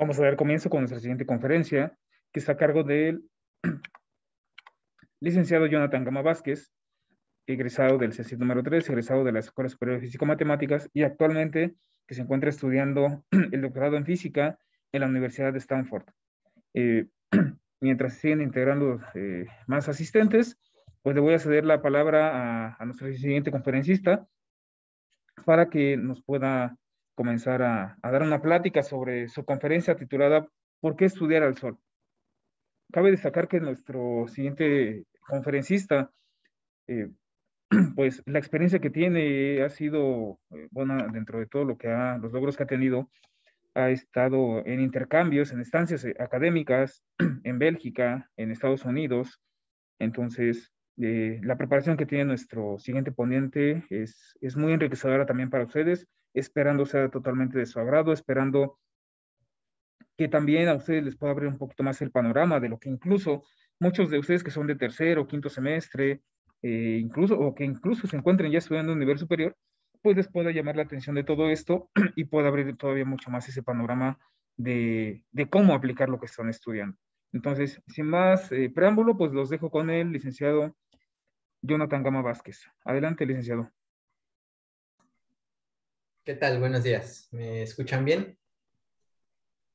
Vamos a dar comienzo con nuestra siguiente conferencia, que está a cargo del licenciado Jonathan Gama Vázquez, egresado del CECIT número 3, egresado de la Escuela Superior de Físico-Matemáticas y actualmente que se encuentra estudiando el doctorado en física en la Universidad de Stanford. Mientras se siguen integrando más asistentes, pues le voy a ceder la palabra a nuestro siguiente conferencista para que nos pueda comenzar a dar una plática sobre su conferencia titulada ¿Por qué estudiar al sol? Cabe destacar que nuestro siguiente conferencista, pues la experiencia que tiene ha sido buena dentro de todo los logros que ha tenido. Ha estado en intercambios, en estancias académicas, en Bélgica, en Estados Unidos. Entonces, la preparación que tiene nuestro siguiente ponente es muy enriquecedora también para ustedes, esperando sea totalmente de su agrado, esperando que también a ustedes les pueda abrir un poquito más el panorama de lo que incluso muchos de ustedes que son de tercer o quinto semestre, o que incluso se encuentren ya estudiando en nivel superior, pues les pueda llamar la atención de todo esto y pueda abrir todavía mucho más ese panorama de cómo aplicar lo que están estudiando. Entonces, sin más preámbulo, pues los dejo con el licenciado Jonathan Gama Vázquez. Adelante, licenciado. ¿Qué tal? Buenos días. ¿Me escuchan bien?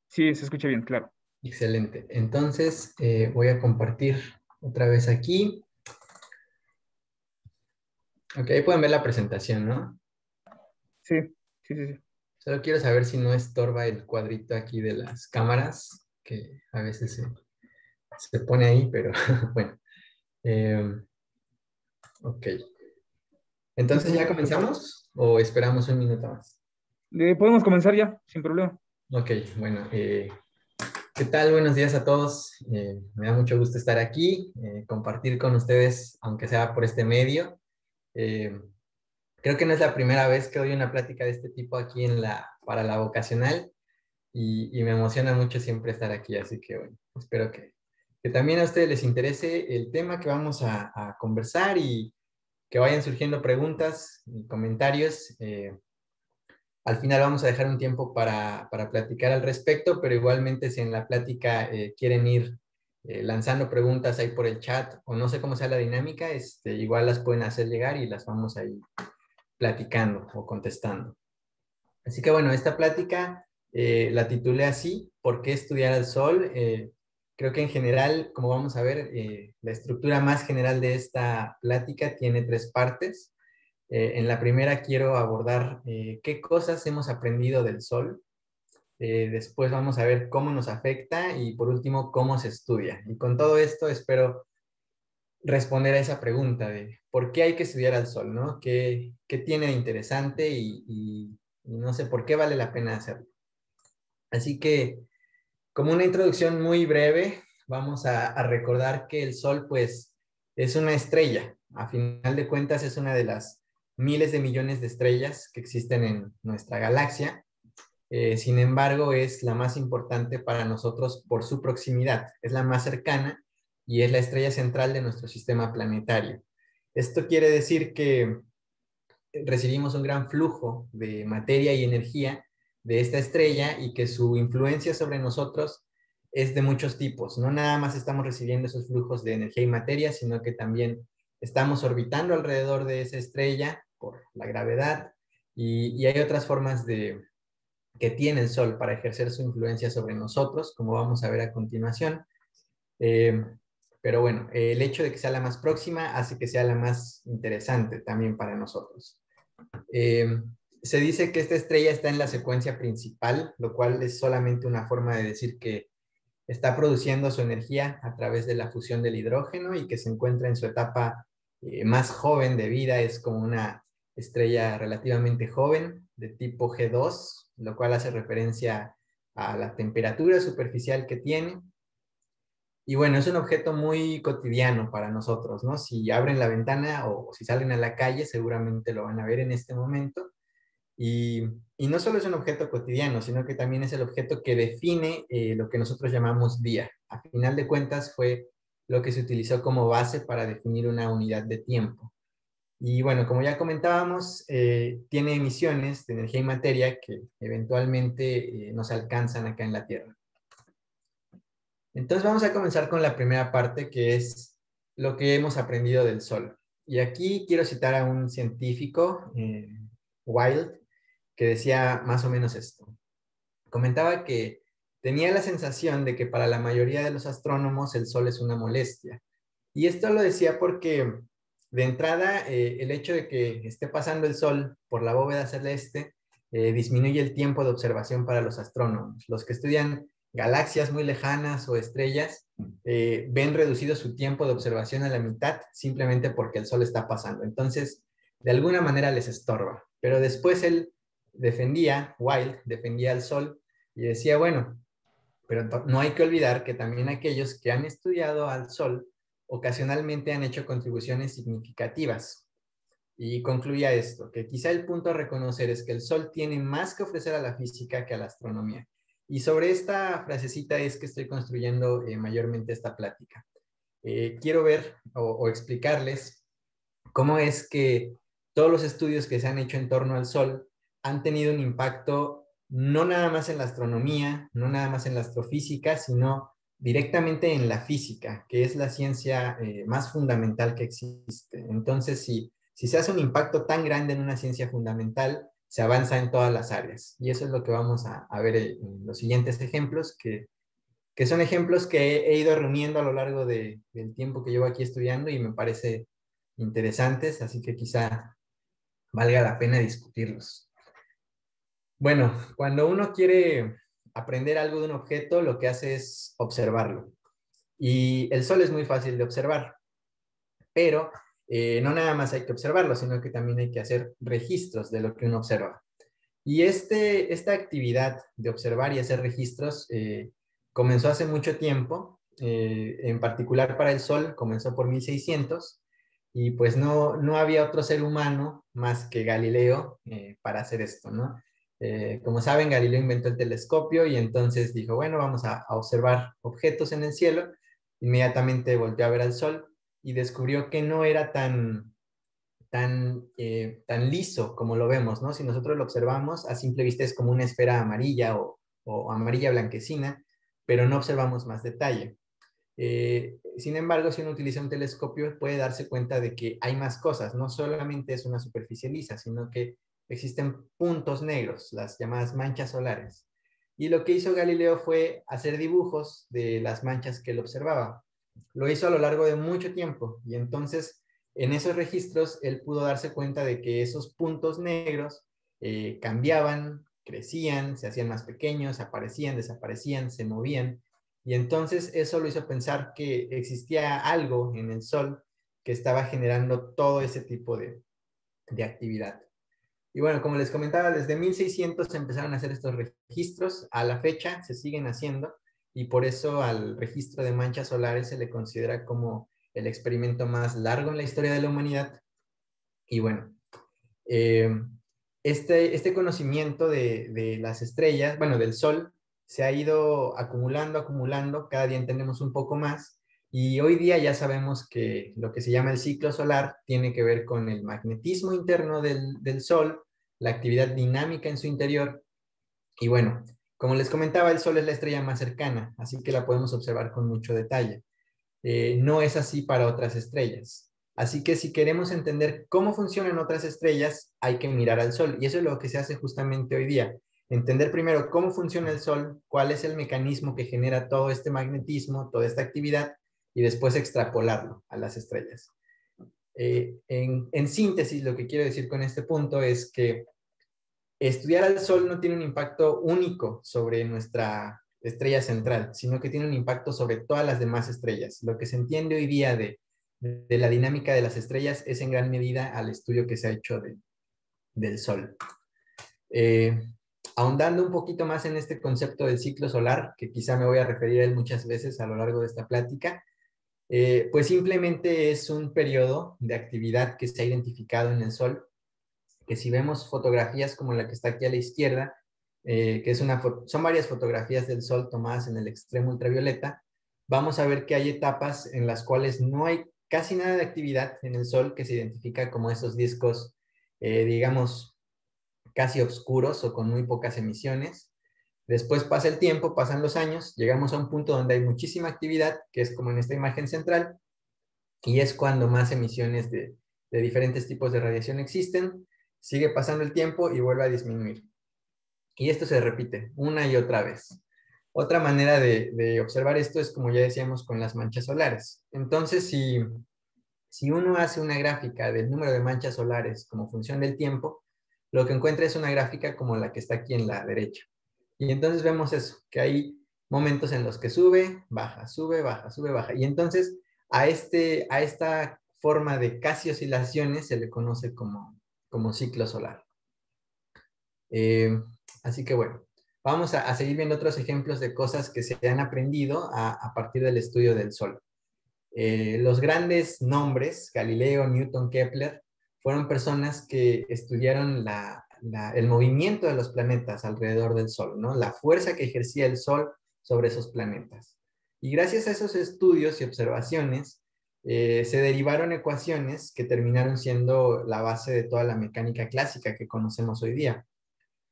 Sí, se escucha bien, claro. Excelente. Entonces, voy a compartir otra vez aquí. Ok, ahí pueden ver la presentación, ¿no? Sí, sí, sí, sí. Solo quiero saber si no estorba el cuadrito aquí de las cámaras, que a veces se pone ahí, pero bueno. Ok. Sí, Entonces, por ¿ya favor. comenzamos o esperamos un minuto más? Podemos comenzar ya, sin problema. Ok, bueno. ¿Qué tal? Buenos días a todos. Me da mucho gusto estar aquí, compartir con ustedes, aunque sea por este medio. Eh, Creo que no es la primera vez que doy una plática de este tipo aquí para la vocacional y me emociona mucho siempre estar aquí, así que bueno, espero que también a ustedes les interese el tema que vamos a conversar y que vayan surgiendo preguntas y comentarios. Al final vamos a dejar un tiempo para platicar al respecto, pero igualmente si en la plática quieren ir lanzando preguntas ahí por el chat o no sé cómo sea la dinámica, igual las pueden hacer llegar y las vamos a ir platicando o contestando. Así que bueno, esta plática la titulé así, ¿por qué estudiar al sol? Creo que en general, como vamos a ver, la estructura más general de esta plática tiene tres partes. En la primera quiero abordar qué cosas hemos aprendido del sol. Después vamos a ver cómo nos afecta y por último, cómo se estudia. Y con todo esto espero responder a esa pregunta de por qué hay que estudiar al sol, ¿no? ¿Qué tiene de interesante y no sé por qué vale la pena hacerlo? Así que, como una introducción muy breve, vamos a recordar que el sol, pues, es una estrella. A final de cuentas, es una de las miles de millones de estrellas que existen en nuestra galaxia. Sin embargo, es la más importante para nosotros por su proximidad. Es la más cercana y es la estrella central de nuestro sistema planetario. Esto quiere decir que recibimos un gran flujo de materia y energía de esta estrella y que su influencia sobre nosotros es de muchos tipos. No nada más estamos recibiendo esos flujos de energía y materia, sino que también estamos orbitando alrededor de esa estrella por la gravedad y hay otras formas que tiene el Sol para ejercer su influencia sobre nosotros, como vamos a ver a continuación. Eh, pero bueno, el hecho de que sea la más próxima hace que sea la más interesante también para nosotros. Eh, Se dice que esta estrella está en la secuencia principal, lo cual es solamente una forma de decir que está produciendo su energía a través de la fusión del hidrógeno y que se encuentra en su etapa más joven de vida, es como una estrella relativamente joven de tipo G2, lo cual hace referencia a la temperatura superficial que tiene. Y bueno, es un objeto muy cotidiano para nosotros, ¿no? Si abren la ventana o si salen a la calle, seguramente lo van a ver en este momento. Y, y no solo es un objeto cotidiano, sino que también es el objeto que define lo que nosotros llamamos día. A final de cuentas fue lo que se utilizó como base para definir una unidad de tiempo. Y bueno, como ya comentábamos, tiene emisiones de energía y materia que eventualmente nos alcanzan acá en la Tierra. Entonces vamos a comenzar con la primera parte, que es lo que hemos aprendido del Sol. Y aquí quiero citar a un científico, Wild, que decía más o menos esto. Comentaba que tenía la sensación de que para la mayoría de los astrónomos el Sol es una molestia. Y esto lo decía porque, de entrada, el hecho de que esté pasando el Sol por la bóveda celeste disminuye el tiempo de observación para los astrónomos. Los que estudian galaxias muy lejanas o estrellas ven reducido su tiempo de observación a la mitad simplemente porque el Sol está pasando. Entonces, de alguna manera les estorba. Pero después él Wild defendía al Sol y decía, bueno, pero no hay que olvidar que también aquellos que han estudiado al Sol ocasionalmente han hecho contribuciones significativas. Y concluía esto, que quizá el punto a reconocer es que el Sol tiene más que ofrecer a la física que a la astronomía. Y sobre esta frasecita es que estoy construyendo mayormente esta plática. Quiero ver o explicarles cómo es que todos los estudios que se han hecho en torno al Sol han tenido un impacto no nada más en la astronomía, no nada más en la astrofísica, sino directamente en la física, que es la ciencia más fundamental que existe. Entonces, si se hace un impacto tan grande en una ciencia fundamental, se avanza en todas las áreas. Y eso es lo que vamos a ver en los siguientes ejemplos, que son ejemplos que he ido reuniendo a lo largo del tiempo que llevo aquí estudiando y me parece interesantes, así que quizá valga la pena discutirlos. Bueno, cuando uno quiere aprender algo de un objeto, lo que hace es observarlo. Y el Sol es muy fácil de observar, pero no nada más hay que observarlo, sino que también hay que hacer registros de lo que uno observa. Y esta actividad de observar y hacer registros comenzó hace mucho tiempo, en particular para el Sol, comenzó por 1600, y pues no había otro ser humano más que Galileo para hacer esto, ¿no? Como saben, Galileo inventó el telescopio y entonces dijo, bueno, vamos a observar objetos en el cielo. Inmediatamente volvió a ver al Sol y descubrió que no era tan liso como lo vemos, ¿no? Si nosotros lo observamos, a simple vista es como una esfera amarilla o amarilla blanquecina, pero no observamos más detalle. Sin embargo, si uno utiliza un telescopio, puede darse cuenta de que hay más cosas, no solamente es una superficie lisa, sino que existen puntos negros, las llamadas manchas solares. Y lo que hizo Galileo fue hacer dibujos de las manchas que él observaba. Lo hizo a lo largo de mucho tiempo y entonces en esos registros él pudo darse cuenta de que esos puntos negros cambiaban, crecían, se hacían más pequeños, aparecían, desaparecían, se movían. Y entonces eso lo hizo pensar que existía algo en el Sol que estaba generando todo ese tipo de actividad. Y bueno, como les comentaba, desde 1600 se empezaron a hacer estos registros, a la fecha se siguen haciendo y por eso al registro de manchas solares se le considera como el experimento más largo en la historia de la humanidad. Y bueno, eh, este conocimiento de las estrellas, bueno, del Sol, se ha ido acumulando, cada día entendemos un poco más y hoy día ya sabemos que lo que se llama el ciclo solar tiene que ver con el magnetismo interno del Sol, la actividad dinámica en su interior y bueno, como les comentaba, el Sol es la estrella más cercana, así que la podemos observar con mucho detalle. No es así para otras estrellas. Así que si queremos entender cómo funcionan otras estrellas, hay que mirar al Sol. Y eso es lo que se hace justamente hoy día. Entender primero cómo funciona el Sol, cuál es el mecanismo que genera todo este magnetismo, toda esta actividad, y después extrapolarlo a las estrellas. En síntesis, lo que quiero decir con este punto es que estudiar al Sol no tiene un impacto único sobre nuestra estrella central, sino que tiene un impacto sobre todas las demás estrellas. Lo que se entiende hoy día de la dinámica de las estrellas es en gran medida al estudio que se ha hecho del Sol. Eh, Ahondando un poquito más en este concepto del ciclo solar, que quizá me voy a referir a él muchas veces a lo largo de esta plática, pues simplemente es un periodo de actividad que se ha identificado en el Sol, que si vemos fotografías como la que está aquí a la izquierda, que son varias fotografías del Sol tomadas en el extremo ultravioleta, vamos a ver que hay etapas en las cuales no hay casi nada de actividad en el Sol, que se identifica como esos discos, digamos, casi oscuros o con muy pocas emisiones. Después pasa el tiempo, pasan los años, llegamos a un punto donde hay muchísima actividad, que es como en esta imagen central, y es cuando más emisiones de diferentes tipos de radiación existen. Sigue pasando el tiempo y vuelve a disminuir. Y esto se repite una y otra vez. Otra manera de observar esto es, como ya decíamos, con las manchas solares. Entonces, si uno hace una gráfica del número de manchas solares como función del tiempo, lo que encuentra es una gráfica como la que está aquí en la derecha. Y entonces vemos eso, que hay momentos en los que sube, baja, sube, baja, sube, baja. Y entonces a esta forma de casi oscilaciones se le conoce como ciclo solar. Eh, Así que bueno, vamos a seguir viendo otros ejemplos de cosas que se han aprendido a partir del estudio del Sol. Los grandes nombres, Galileo, Newton, Kepler, fueron personas que estudiaron el movimiento de los planetas alrededor del Sol, ¿no? La fuerza que ejercía el Sol sobre esos planetas. Y gracias a esos estudios y observaciones, se derivaron ecuaciones que terminaron siendo la base de toda la mecánica clásica que conocemos hoy día.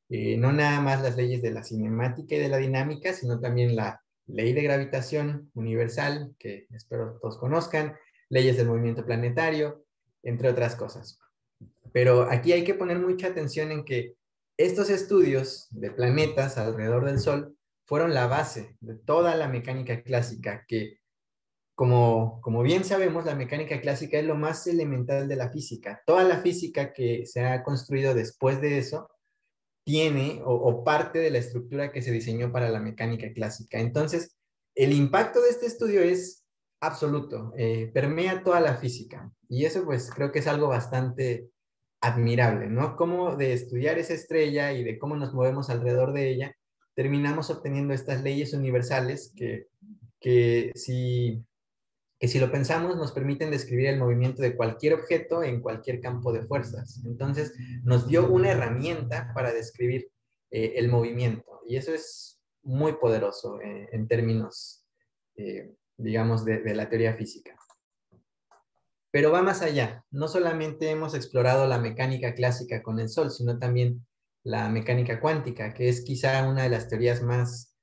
No nada más las leyes de la cinemática y de la dinámica, sino también la ley de gravitación universal, que espero todos conozcan, leyes del movimiento planetario, entre otras cosas. Pero aquí hay que poner mucha atención en que estos estudios de planetas alrededor del Sol fueron la base de toda la mecánica clásica, que como bien sabemos, la mecánica clásica es lo más elemental de la física. Toda la física que se ha construido después de eso tiene o parte de la estructura que se diseñó para la mecánica clásica. Entonces, el impacto de este estudio es absoluto, permea toda la física. Y eso pues creo que es algo bastante admirable, ¿no? Cómo de estudiar esa estrella y de cómo nos movemos alrededor de ella, terminamos obteniendo estas leyes universales que si que si lo pensamos nos permiten describir el movimiento de cualquier objeto en cualquier campo de fuerzas. Entonces, nos dio una herramienta para describir el movimiento y eso es muy poderoso en términos, digamos, de la teoría física. Pero va más allá. No solamente hemos explorado la mecánica clásica con el Sol, sino también la mecánica cuántica, que es quizá una de las teorías más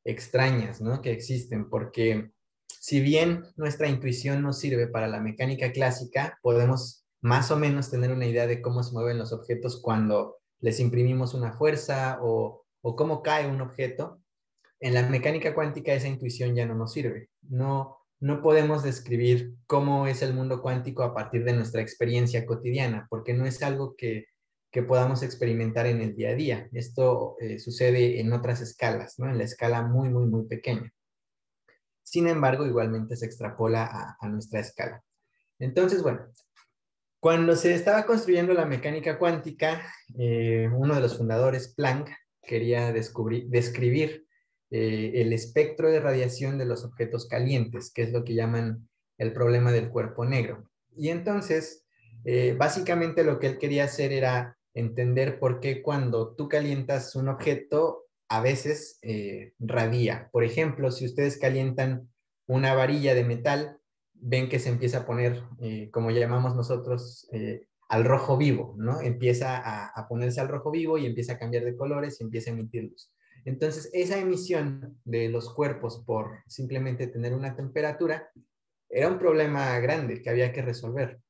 extrañas, ¿no?, que existen, porque si bien nuestra intuición nos sirve para la mecánica clásica, podemos más o menos tener una idea de cómo se mueven los objetos cuando les imprimimos una fuerza o cómo cae un objeto. En la mecánica cuántica esa intuición ya no nos sirve. No podemos describir cómo es el mundo cuántico a partir de nuestra experiencia cotidiana, porque no es algo que podamos experimentar en el día a día. Esto sucede en otras escalas, ¿no? En la escala muy, muy, muy pequeña. Sin embargo, igualmente se extrapola a nuestra escala. Entonces, bueno, cuando se estaba construyendo la mecánica cuántica, uno de los fundadores, Planck, quería describir el espectro de radiación de los objetos calientes, que es lo que llaman el problema del cuerpo negro. Y entonces, básicamente lo que él quería hacer era entender por qué cuando tú calientas un objeto, a veces radia. Por ejemplo, si ustedes calientan una varilla de metal, ven que se empieza a poner, como llamamos nosotros, al rojo vivo, ¿no? Empieza a ponerse al rojo vivo y empieza a cambiar de colores y empieza a emitir luz. Entonces, esa emisión de los cuerpos por simplemente tener una temperatura era un problema grande que había que resolver.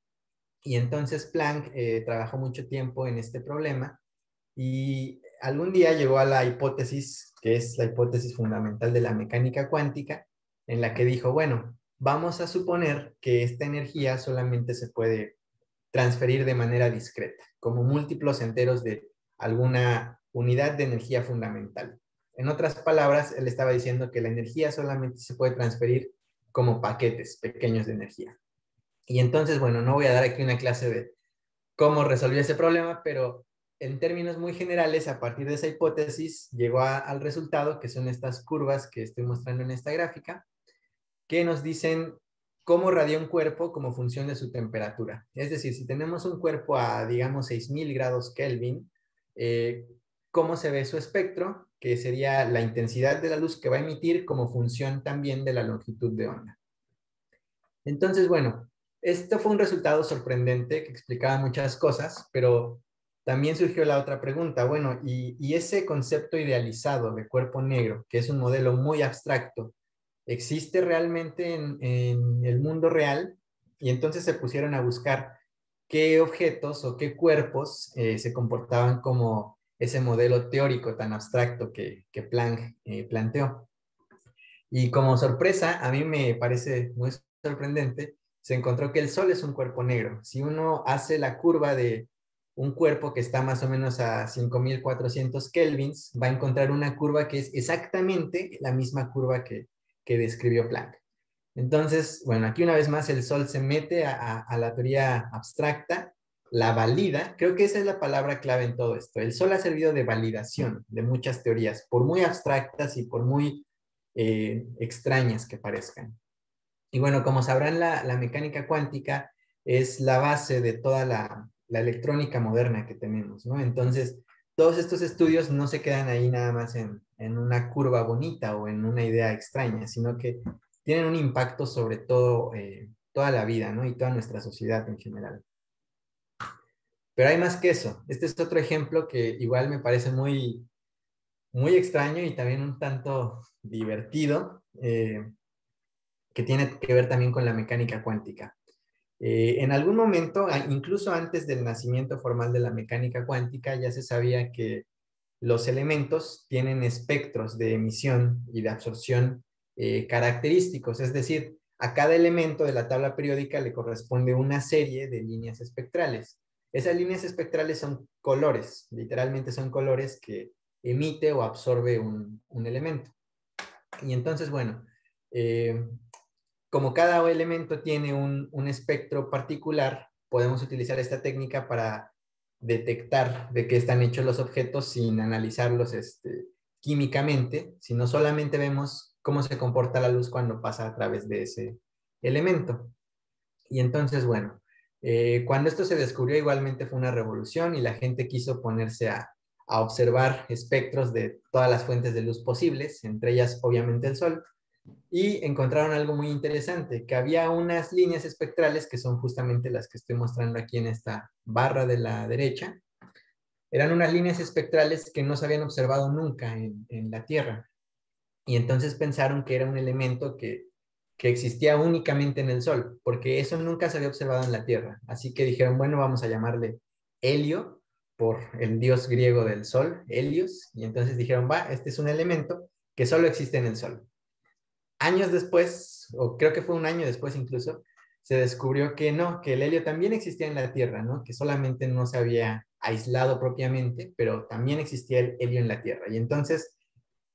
Y entonces Planck trabajó mucho tiempo en este problema y algún día llegó a la hipótesis, que es la hipótesis fundamental de la mecánica cuántica, en la que dijo, bueno, vamos a suponer que esta energía solamente se puede transferir de manera discreta, como múltiplos enteros de alguna unidad de energía fundamental. En otras palabras, él estaba diciendo que la energía solamente se puede transferir como paquetes pequeños de energía. Y entonces, bueno, no voy a dar aquí una clase de cómo resolvió ese problema, pero en términos muy generales, a partir de esa hipótesis, llegó al resultado, que son estas curvas que estoy mostrando en esta gráfica, que nos dicen cómo radia un cuerpo como función de su temperatura. Es decir, si tenemos un cuerpo a, digamos, 6000 grados Kelvin, ¿cómo se ve su espectro? Que sería la intensidad de la luz que va a emitir como función también de la longitud de onda. Entonces, bueno, esto fue un resultado sorprendente que explicaba muchas cosas, pero también surgió la otra pregunta, bueno, y ese concepto idealizado de cuerpo negro, que es un modelo muy abstracto, ¿existe realmente en el mundo real? Y entonces se pusieron a buscar qué objetos o qué cuerpos se comportaban como ese modelo teórico tan abstracto que Planck planteó. Y como sorpresa, a mí me parece muy sorprendente, se encontró que el Sol es un cuerpo negro. Si uno hace la curva de un cuerpo que está más o menos a 5400 kelvins, va a encontrar una curva que es exactamente la misma curva que describió Planck. Entonces, bueno, aquí una vez más el Sol se mete a la teoría abstracta, la valida, creo que esa es la palabra clave en todo esto. El Sol ha servido de validación de muchas teorías, por muy abstractas y por muy extrañas que parezcan. Y bueno, como sabrán, la mecánica cuántica es la base de toda la electrónica moderna que tenemos, ¿no? Entonces, todos estos estudios no se quedan ahí nada más en una curva bonita o en una idea extraña, sino que tienen un impacto sobre todo, toda la vida, ¿no? Y toda nuestra sociedad en general. Pero hay más que eso. Este es otro ejemplo que igual me parece muy extraño y también un tanto divertido, que tiene que ver también con la mecánica cuántica. En algún momento, incluso antes del nacimiento formal de la mecánica cuántica, ya se sabía que los elementos tienen espectros de emisión y de absorción característicos, es decir, a cada elemento de la tabla periódica le corresponde una serie de líneas espectrales. Esas líneas espectrales son colores, literalmente son colores que emite o absorbe un elemento. Y entonces, bueno, eh, como cada elemento tiene un espectro particular, podemos utilizar esta técnica para detectar de qué están hechos los objetos sin analizarlos químicamente, sino solamente vemos cómo se comporta la luz cuando pasa a través de ese elemento. Y entonces, bueno, cuando esto se descubrió igualmente fue una revolución y la gente quiso ponerse a observar espectros de todas las fuentes de luz posibles, entre ellas obviamente el Sol, y encontraron algo muy interesante, que había unas líneas espectrales que son justamente las que estoy mostrando aquí en esta barra de la derecha. Eran unas líneas espectrales que no se habían observado nunca en la Tierra. Y entonces pensaron que era un elemento que existía únicamente en el Sol, porque eso nunca se había observado en la Tierra. Así que dijeron, bueno, vamos a llamarle helio, por el dios griego del Sol, Helios. Y entonces dijeron, va, este es un elemento que solo existe en el Sol. Años después, o creo que fue un año después incluso, se descubrió que no, que el helio también existía en la Tierra, ¿no? Que solamente no se había aislado propiamente, pero también existía el helio en la Tierra. Y entonces,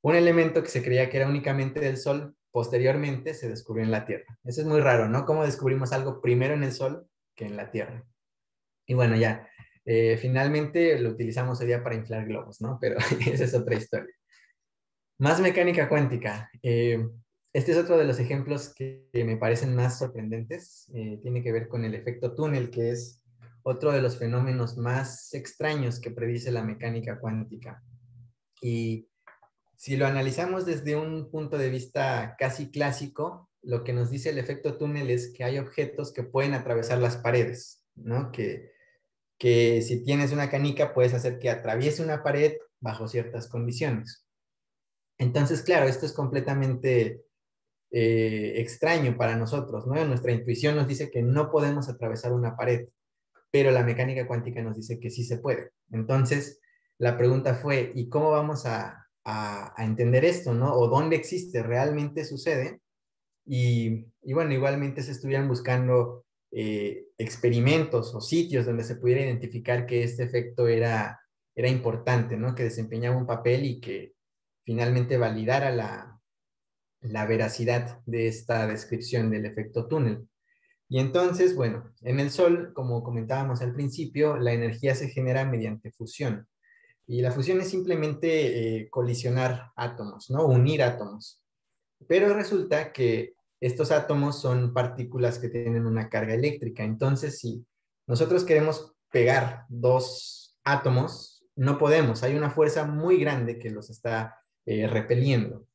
un elemento que se creía que era únicamente del Sol, posteriormente se descubrió en la Tierra. Eso es muy raro, ¿no? Cómo descubrimos algo primero en el Sol que en la Tierra. Y bueno, ya, finalmente lo utilizamos hoy día para inflar globos, ¿no? Pero esa es otra historia. Más mecánica cuántica. Este es otro de los ejemplos que me parecen más sorprendentes. Tiene que ver con el efecto túnel, que es otro de los fenómenos más extraños que predice la mecánica cuántica. Y si lo analizamos desde un punto de vista casi clásico, lo que nos dice el efecto túnel es que hay objetos que pueden atravesar las paredes, ¿no? Que si tienes una canica puedes hacer que atraviese una pared bajo ciertas condiciones. Entonces, claro, esto es completamente extraño para nosotros, ¿no? Nuestra intuición nos dice que no podemos atravesar una pared, pero la mecánica cuántica nos dice que sí se puede. Entonces, la pregunta fue, ¿y cómo vamos a entender esto, ¿no? ¿O dónde existe? ¿Realmente sucede? Y bueno, igualmente se estuvieran buscando experimentos o sitios donde se pudiera identificar que este efecto era importante, ¿no? Que desempeñaba un papel y que finalmente validara la veracidad de esta descripción del efecto túnel. Y entonces, bueno, en el Sol, como comentábamos al principio, la energía se genera mediante fusión. Y la fusión es simplemente colisionar átomos, ¿no? Unir átomos. Pero resulta que estos átomos son partículas que tienen una carga eléctrica. Entonces, si nosotros queremos pegar dos átomos, no podemos. Hay una fuerza muy grande que los está repeliendo.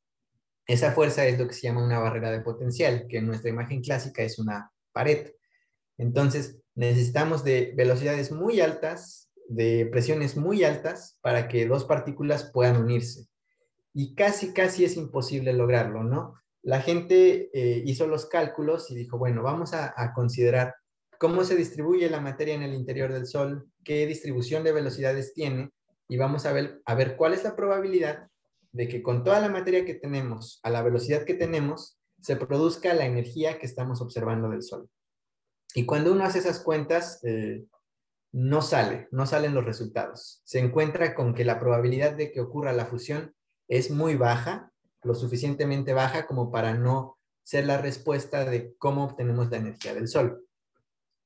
Esa fuerza es lo que se llama una barrera de potencial, que en nuestra imagen clásica es una pared. Entonces, necesitamos de velocidades muy altas, de presiones muy altas, para que dos partículas puedan unirse. Y casi, casi es imposible lograrlo, ¿no? La gente hizo los cálculos y dijo, bueno, vamos a considerar cómo se distribuye la materia en el interior del Sol, qué distribución de velocidades tiene, y vamos a ver cuál es la probabilidad de que con toda la materia que tenemos, a la velocidad que tenemos, se produzca la energía que estamos observando del Sol. Y cuando uno hace esas cuentas, no salen los resultados. Se encuentra con que la probabilidad de que ocurra la fusión es muy baja, lo suficientemente baja como para no ser la respuesta de cómo obtenemos la energía del Sol.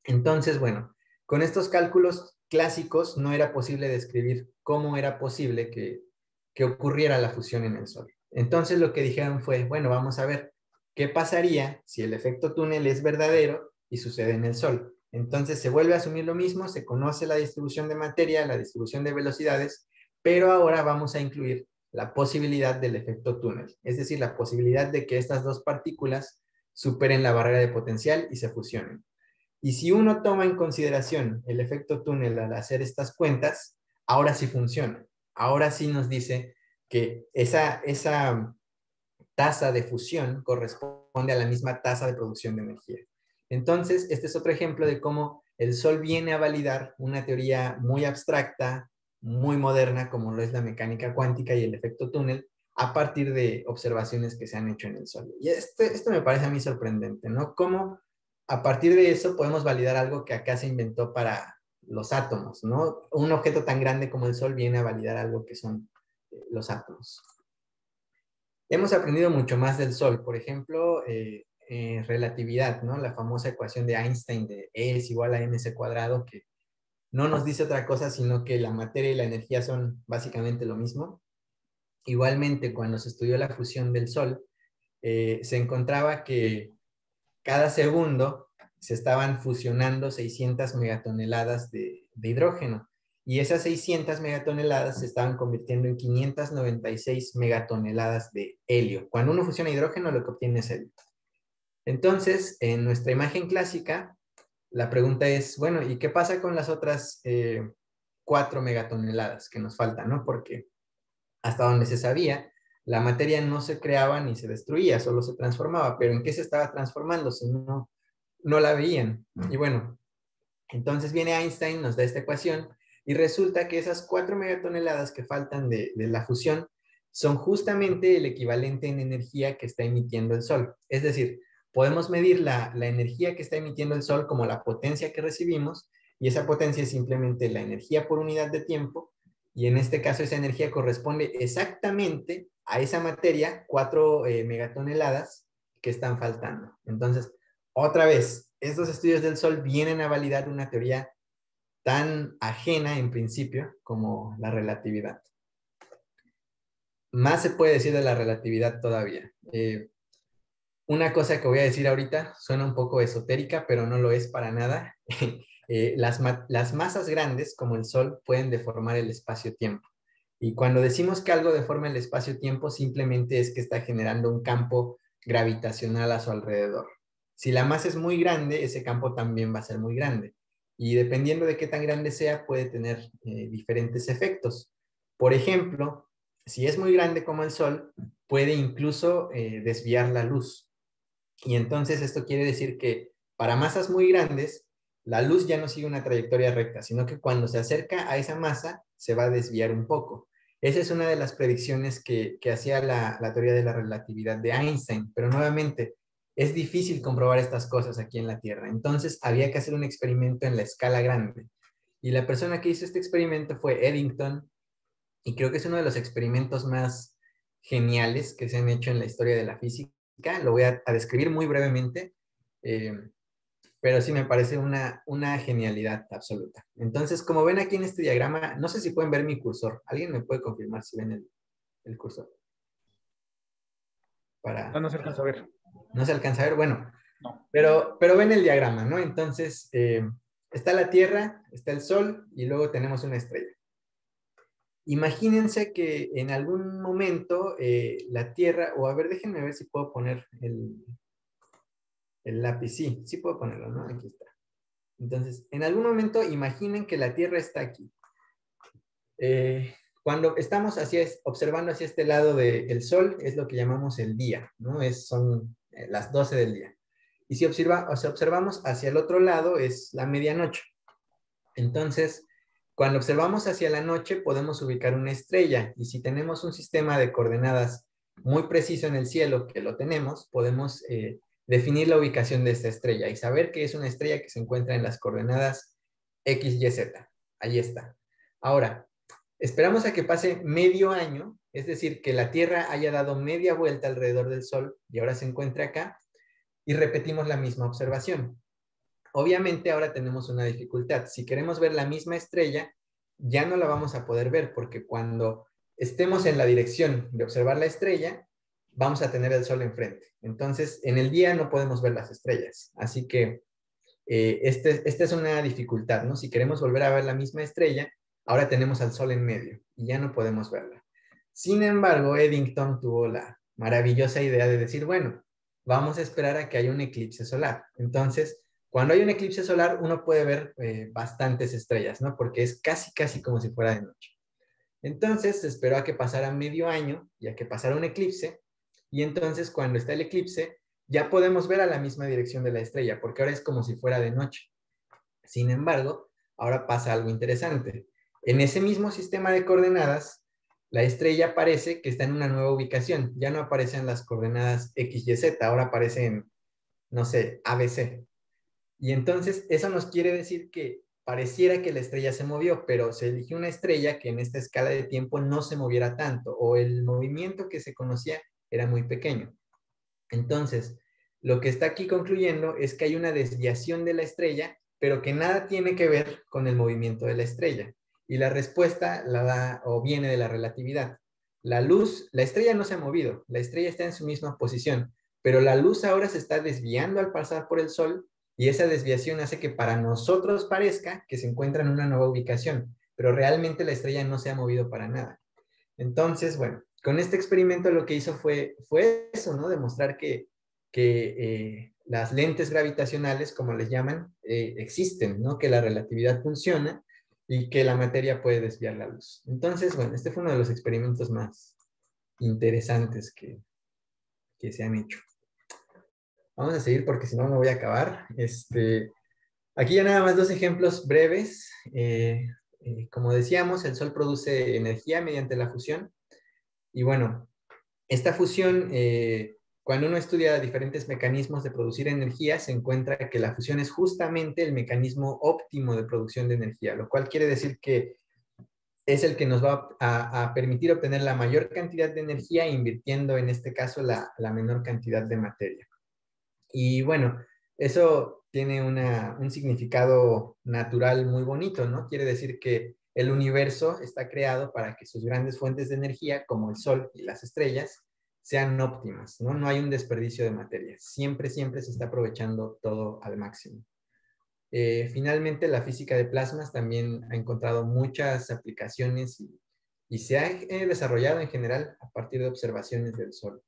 Entonces, bueno, con estos cálculos clásicos no era posible describir cómo era posible que ocurriera la fusión en el Sol. Entonces lo que dijeron fue, bueno, vamos a ver qué pasaría si el efecto túnel es verdadero y sucede en el Sol. Entonces se vuelve a asumir lo mismo, se conoce la distribución de materia, la distribución de velocidades, pero ahora vamos a incluir la posibilidad del efecto túnel, es decir, la posibilidad de que estas dos partículas superen la barrera de potencial y se fusionen. Y si uno toma en consideración el efecto túnel al hacer estas cuentas, ahora sí funciona. Ahora sí nos dice que esa tasa de fusión corresponde a la misma tasa de producción de energía. Entonces, este es otro ejemplo de cómo el Sol viene a validar una teoría muy abstracta, muy moderna, como lo es la mecánica cuántica y el efecto túnel, a partir de observaciones que se han hecho en el Sol. Y esto me parece a mí sorprendente, ¿no? Cómo a partir de eso podemos validar algo que acá se inventó para los átomos, ¿no? Un objeto tan grande como el Sol viene a validar algo que son los átomos. Hemos aprendido mucho más del Sol, por ejemplo, relatividad, ¿no? La famosa ecuación de Einstein de E es igual a mc cuadrado, que no nos dice otra cosa, sino que la materia y la energía son básicamente lo mismo. Igualmente, cuando se estudió la fusión del Sol, se encontraba que cada segundo se estaban fusionando 600 megatoneladas de hidrógeno. Y esas 600 megatoneladas se estaban convirtiendo en 596 megatoneladas de helio. Cuando uno fusiona hidrógeno, lo que obtiene es helio. Entonces, en nuestra imagen clásica, la pregunta es, bueno, ¿y qué pasa con las otras 4 megatoneladas que nos faltan, ¿no? Porque hasta donde se sabía, la materia no se creaba ni se destruía, solo se transformaba. Pero ¿en qué se estaba transformando si no la veían? Y bueno, entonces viene Einstein, nos da esta ecuación y resulta que esas 4 megatoneladas que faltan de la fusión son justamente el equivalente en energía que está emitiendo el Sol. Es decir, podemos medir la energía que está emitiendo el Sol como la potencia que recibimos, y esa potencia es simplemente la energía por unidad de tiempo, y en este caso esa energía corresponde exactamente a esa materia, 4 megatoneladas que están faltando. Entonces, otra vez, estos estudios del Sol vienen a validar una teoría tan ajena en principio como la relatividad. Más se puede decir de la relatividad todavía. Una cosa que voy a decir ahorita suena un poco esotérica, pero no lo es para nada. Las masas grandes, como el Sol, pueden deformar el espacio-tiempo. Y cuando decimos que algo deforma el espacio-tiempo, simplemente es que está generando un campo gravitacional a su alrededor. Si la masa es muy grande, ese campo también va a ser muy grande. Y dependiendo de qué tan grande sea, puede tener diferentes efectos. Por ejemplo, si es muy grande como el Sol, puede incluso desviar la luz. Y entonces esto quiere decir que para masas muy grandes, la luz ya no sigue una trayectoria recta, sino que cuando se acerca a esa masa, se va a desviar un poco. Esa es una de las predicciones que hacía la teoría de la relatividad de Einstein, pero nuevamente es difícil comprobar estas cosas aquí en la Tierra. Entonces había que hacer un experimento en la escala grande. Y la persona que hizo este experimento fue Eddington, y creo que es uno de los experimentos más geniales que se han hecho en la historia de la física. Lo voy a describir muy brevemente, eh, pero sí me parece una genialidad absoluta. Entonces, como ven aquí en este diagrama, no sé si pueden ver mi cursor. ¿Alguien me puede confirmar si ven el cursor? No, Para, no se alcanza a ver. no se alcanza a ver, bueno, No. pero ven el diagrama, ¿no? Entonces, está la Tierra, está el Sol y luego tenemos una estrella. Imagínense que en algún momento la Tierra, o a ver, déjenme ver si puedo poner el lápiz. Sí, sí puedo ponerlo, ¿no? Aquí está. Entonces, en algún momento imaginen que la Tierra está aquí. Cuando estamos observando hacia este lado del Sol, es lo que llamamos el día, ¿no? Son las 12 del día. Y si observamos hacia el otro lado, es la medianoche. Entonces, cuando observamos hacia la noche, podemos ubicar una estrella. Y si tenemos un sistema de coordenadas muy preciso en el cielo, que lo tenemos, podemos definir la ubicación de esta estrella y saber que es una estrella que se encuentra en las coordenadas X, Y, Z. Ahí está. Ahora, esperamos a que pase medio año, es decir, que la Tierra haya dado media vuelta alrededor del Sol y ahora se encuentra acá, y repetimos la misma observación. Obviamente ahora tenemos una dificultad. Si queremos ver la misma estrella, ya no la vamos a poder ver porque cuando estemos en la dirección de observar la estrella, vamos a tener el Sol enfrente. Entonces, en el día no podemos ver las estrellas. Así que esta es una dificultad, ¿no? Si queremos volver a ver la misma estrella, ahora tenemos al Sol en medio y ya no podemos verla. Sin embargo, Eddington tuvo la maravillosa idea de decir, bueno, vamos a esperar a que haya un eclipse solar. Entonces, cuando hay un eclipse solar, uno puede ver bastantes estrellas, ¿no? Porque es casi como si fuera de noche. Entonces, se esperó a que pasara medio año y a que pasara un eclipse. Y entonces, cuando está el eclipse, ya podemos ver a la misma dirección de la estrella, porque ahora es como si fuera de noche. Sin embargo, ahora pasa algo interesante. En ese mismo sistema de coordenadas, la estrella parece que está en una nueva ubicación. Ya no aparecen las coordenadas X, Y, Z, ahora aparecen, no sé, ABC. Y entonces eso nos quiere decir que pareciera que la estrella se movió, pero se eligió una estrella que en esta escala de tiempo no se moviera tanto, o el movimiento que se conocía era muy pequeño. Entonces, lo que está aquí concluyendo es que hay una desviación de la estrella, pero que nada tiene que ver con el movimiento de la estrella. Y la respuesta la da o viene de la relatividad. La estrella no se ha movido, la estrella está en su misma posición, pero la luz ahora se está desviando al pasar por el Sol y esa desviación hace que para nosotros parezca que se encuentra en una nueva ubicación, pero realmente la estrella no se ha movido para nada. Entonces, bueno, con este experimento lo que hizo fue eso, ¿no? Demostrar que las lentes gravitacionales, como les llaman, existen, ¿no? Que la relatividad funciona y que la materia puede desviar la luz. Entonces, bueno, este fue uno de los experimentos más interesantes que se han hecho. Vamos a seguir porque si no me voy a acabar. Aquí ya nada más dos ejemplos breves. Como decíamos, el Sol produce energía mediante la fusión. Y bueno, esta fusión, cuando uno estudia diferentes mecanismos de producir energía, se encuentra que la fusión es justamente el mecanismo óptimo de producción de energía, lo cual quiere decir que es el que nos va a permitir obtener la mayor cantidad de energía invirtiendo en este caso la menor cantidad de materia. Y bueno, eso tiene un significado natural muy bonito, ¿no? Quiere decir que el universo está creado para que sus grandes fuentes de energía, como el Sol y las estrellas, sean óptimas, ¿no? No hay un desperdicio de materia. Siempre se está aprovechando todo al máximo. Finalmente, la física de plasmas también ha encontrado muchas aplicaciones y se ha desarrollado en general a partir de observaciones del Sol.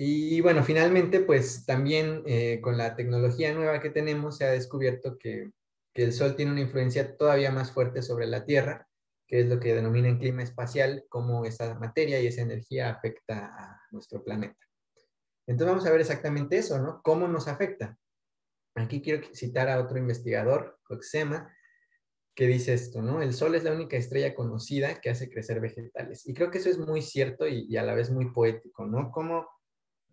Y bueno, finalmente, pues también con la tecnología nueva que tenemos se ha descubierto que el Sol tiene una influencia todavía más fuerte sobre la Tierra, que es lo que denominan clima espacial, cómo esa materia y esa energía afecta a nuestro planeta. Entonces vamos a ver exactamente eso, ¿no? ¿Cómo nos afecta? Aquí quiero citar a otro investigador, Hoxema, que dice esto, ¿no? El Sol es la única estrella conocida que hace crecer vegetales. Y creo que eso es muy cierto y a la vez muy poético, ¿no? Como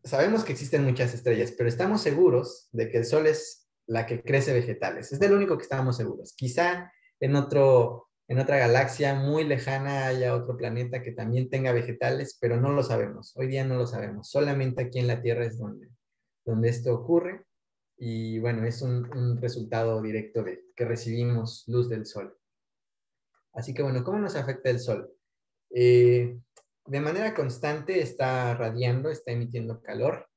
sabemos que existen muchas estrellas, pero estamos seguros de que el Sol es la que crece vegetales. Es del único que estamos seguros. Quizá en otra galaxia muy lejana haya otro planeta que también tenga vegetales, pero no lo sabemos. Hoy día no lo sabemos. Solamente aquí en la Tierra es donde esto ocurre. Y bueno, es un resultado directo de que recibimos luz del Sol. Así que bueno, ¿cómo nos afecta el Sol? De manera constante está radiando, está emitiendo calor,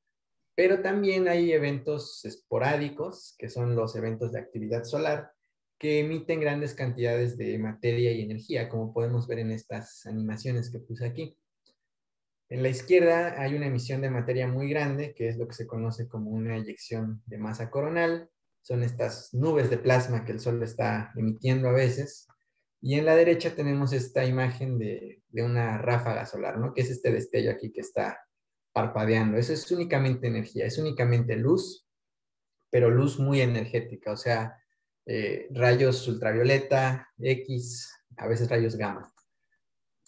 pero también hay eventos esporádicos, que son los eventos de actividad solar, que emiten grandes cantidades de materia y energía, como podemos ver en estas animaciones que puse aquí. En la izquierda hay una emisión de materia muy grande, que es lo que se conoce como una eyección de masa coronal. son estas nubes de plasma que el Sol está emitiendo a veces. Y en la derecha tenemos esta imagen de una ráfaga solar, ¿no? Que es este destello aquí que está parpadeando. Eso es únicamente energía, es únicamente luz, pero luz muy energética, o sea, rayos ultravioleta, X, a veces rayos gamma.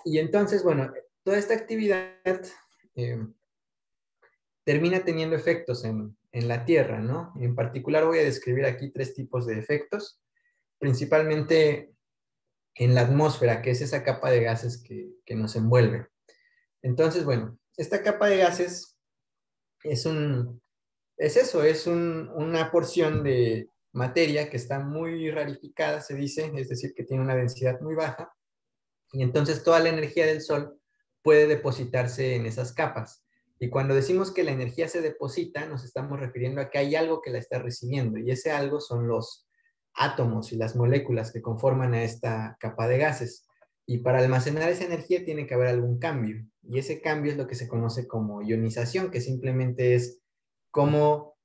Y entonces, bueno, toda esta actividad eh, termina teniendo efectos en la Tierra, ¿no? En particular voy a describir aquí 3 tipos de efectos, principalmente en la atmósfera, que es esa capa de gases que nos envuelve. Entonces, bueno, esta capa de gases es una porción de materia que está muy rarificada, se dice, es decir, que tiene una densidad muy baja, y entonces toda la energía del Sol puede depositarse en esas capas. Y cuando decimos que la energía se deposita, nos estamos refiriendo a que hay algo que la está recibiendo, y ese algo son los átomos y las moléculas que conforman a esta capa de gases. Y para almacenar esa energía tiene que haber algún cambio, y ese cambio es lo que se conoce como ionización, que simplemente es cómo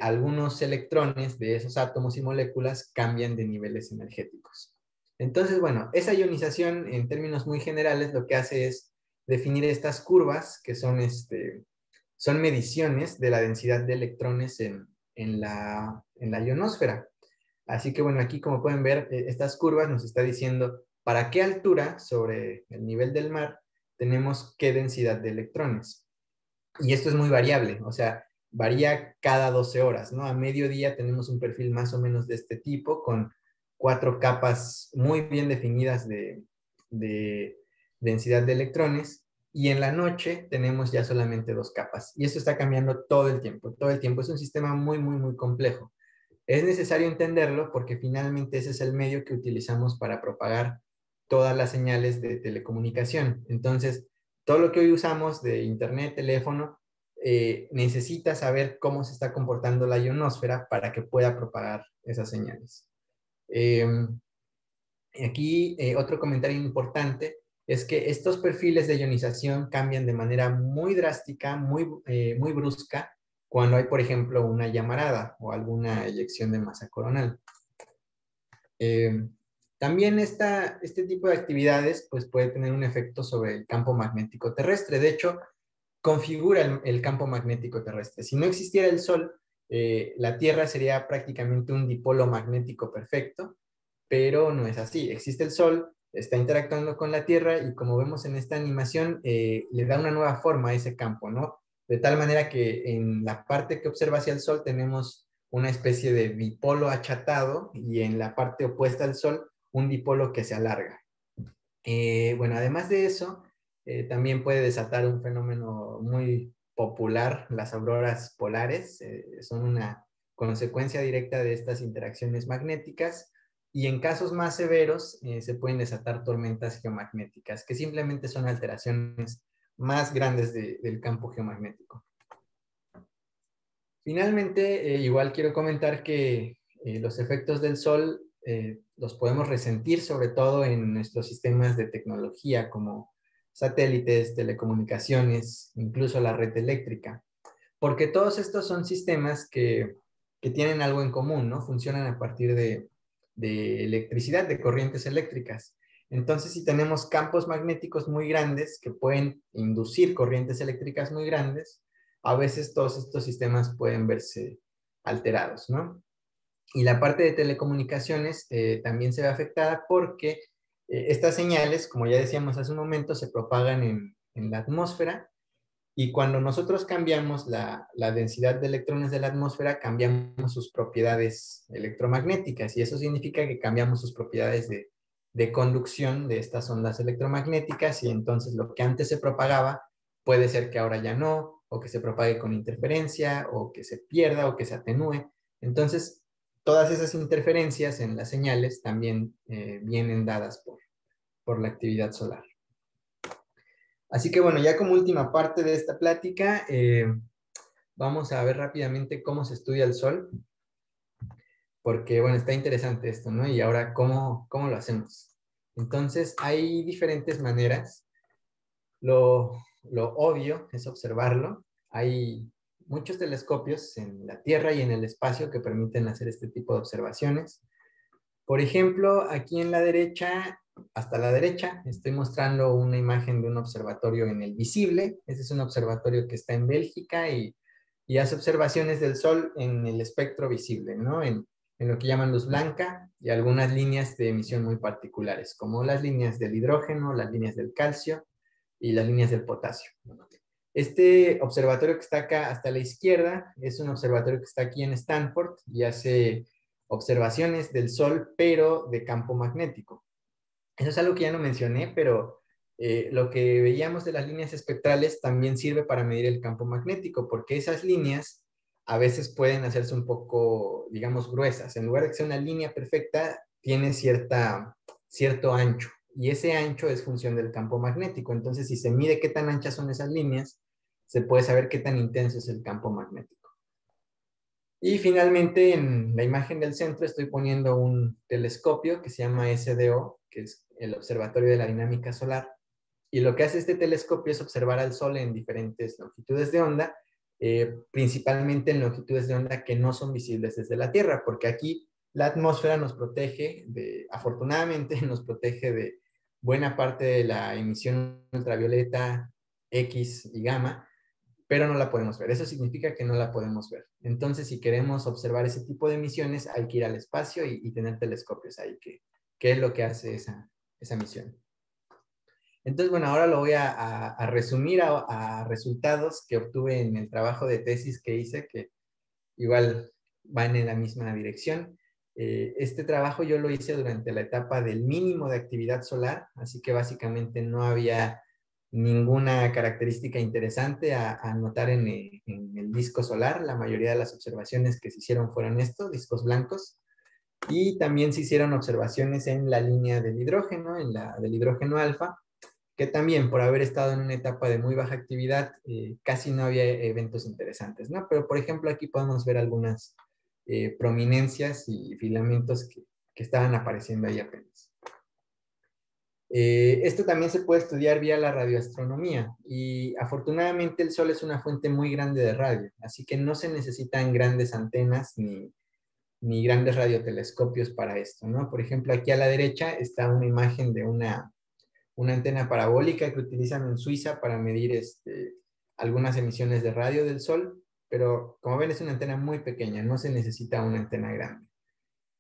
algunos electrones de esos átomos y moléculas cambian de niveles energéticos. Entonces, bueno, esa ionización en términos muy generales lo que hace es definir estas curvas que son mediciones de la densidad de electrones en la ionosfera. Así que bueno, aquí como pueden ver, estas curvas nos está diciendo para qué altura sobre el nivel del mar tenemos qué densidad de electrones. Y esto es muy variable, o sea, varía cada 12 horas, ¿no? A mediodía tenemos un perfil más o menos de este tipo, con 4 capas muy bien definidas de densidad de electrones, y en la noche tenemos ya solamente 2 capas. Y esto está cambiando todo el tiempo, todo el tiempo. Es un sistema muy, muy, muy complejo. Es necesario entenderlo porque finalmente ese es el medio que utilizamos para propagar todas las señales de telecomunicación. Entonces, todo lo que hoy usamos de internet, teléfono, necesita saber cómo se está comportando la ionosfera para que pueda propagar esas señales. Eh, Aquí otro comentario importante es que estos perfiles de ionización cambian de manera muy drástica, muy brusca, cuando hay, por ejemplo, una llamarada o alguna eyección de masa coronal. Eh, También este tipo de actividades pues, puede tener un efecto sobre el campo magnético terrestre. De hecho, configura el campo magnético terrestre. Si no existiera el Sol, la Tierra sería prácticamente un dipolo magnético perfecto, pero no es así. Existe el Sol, está interactuando con la Tierra y como vemos en esta animación, le da una nueva forma a ese campo, ¿no? De tal manera que en la parte que observa hacia el Sol tenemos una especie de dipolo achatado y en la parte opuesta al Sol un dipolo que se alarga. Bueno, además de eso, también puede desatar un fenómeno muy popular, las auroras polares, son una consecuencia directa de estas interacciones magnéticas y en casos más severos se pueden desatar tormentas geomagnéticas, que simplemente son alteraciones más grandes del campo geomagnético. Finalmente, igual quiero comentar que los efectos del Sol los podemos resentir sobre todo en nuestros sistemas de tecnología como satélites, telecomunicaciones, incluso la red eléctrica, porque todos estos son sistemas que tienen algo en común, ¿no? Funcionan a partir de electricidad, de corrientes eléctricas. Entonces, si tenemos campos magnéticos muy grandes que pueden inducir corrientes eléctricas muy grandes, a veces todos estos sistemas pueden verse alterados, ¿no? Y la parte de telecomunicaciones también se ve afectada porque estas señales, como ya decíamos hace un momento, se propagan en la atmósfera y cuando nosotros cambiamos la densidad de electrones de la atmósfera, cambiamos sus propiedades electromagnéticas y eso significa que cambiamos sus propiedades de conducción de estas ondas electromagnéticas y entonces lo que antes se propagaba puede ser que ahora ya no, o que se propague con interferencia, o que se pierda, o que se atenúe. Entonces, todas esas interferencias en las señales también vienen dadas por la actividad solar. Así que bueno, ya como última parte de esta plática, vamos a ver rápidamente cómo se estudia el Sol, porque bueno, está interesante esto, ¿no? Y ahora, ¿cómo lo hacemos? Entonces, hay diferentes maneras. Lo obvio es observarlo. Hay muchos telescopios en la Tierra y en el espacio que permiten hacer este tipo de observaciones. Por ejemplo, aquí en la derecha, hasta la derecha, estoy mostrando una imagen de un observatorio en el Visible. Ese es un observatorio que está en Bélgica y hace observaciones del Sol en el espectro visible, ¿no? En lo que llaman luz blanca y algunas líneas de emisión muy particulares, como las líneas del hidrógeno, las líneas del calcio y las líneas del potasio. Este observatorio que está acá hasta la izquierda es un observatorio que está aquí en Stanford y hace observaciones del Sol, pero de campo magnético. Eso es algo que ya no mencioné, pero lo que veíamos de las líneas espectrales también sirve para medir el campo magnético, porque esas líneas a veces pueden hacerse un poco, digamos, gruesas. En lugar de que sea una línea perfecta, tiene cierto ancho, y ese ancho es función del campo magnético. Entonces, si se mide qué tan anchas son esas líneas, se puede saber qué tan intenso es el campo magnético. Y finalmente, en la imagen del centro estoy poniendo un telescopio que se llama SDO, que es el Observatorio de la Dinámica Solar. Y lo que hace este telescopio es observar al Sol en diferentes longitudes de onda, principalmente en longitudes de onda que no son visibles desde la Tierra, porque aquí la atmósfera nos protege, afortunadamente nos protege de buena parte de la emisión ultravioleta, X y gamma, pero no la podemos ver. Eso significa que no la podemos ver. Entonces, si queremos observar ese tipo de emisiones, hay que ir al espacio y tener telescopios ahí, que es lo que hace esa misión. Entonces, bueno, ahora lo voy a resumir a resultados que obtuve en el trabajo de tesis que hice, que igual van en la misma dirección. Este trabajo yo lo hice durante la etapa del mínimo de actividad solar, así que básicamente no había ninguna característica interesante a notar en el disco solar. La mayoría de las observaciones que se hicieron fueron discos blancos, y también se hicieron observaciones en la línea del hidrógeno, en la del hidrógeno alfa, que también por haber estado en una etapa de muy baja actividad, casi no había eventos interesantes, ¿no? Pero por ejemplo aquí podemos ver algunas prominencias y filamentos que estaban apareciendo ahí apenas. Esto también se puede estudiar vía la radioastronomía, y afortunadamente el Sol es una fuente muy grande de radio, así que no se necesitan grandes antenas ni grandes radiotelescopios para esto, ¿no? Por ejemplo, aquí a la derecha está una imagen de una antena parabólica que utilizan en Suiza para medir algunas emisiones de radio del Sol, pero como ven es una antena muy pequeña, no se necesita una antena grande.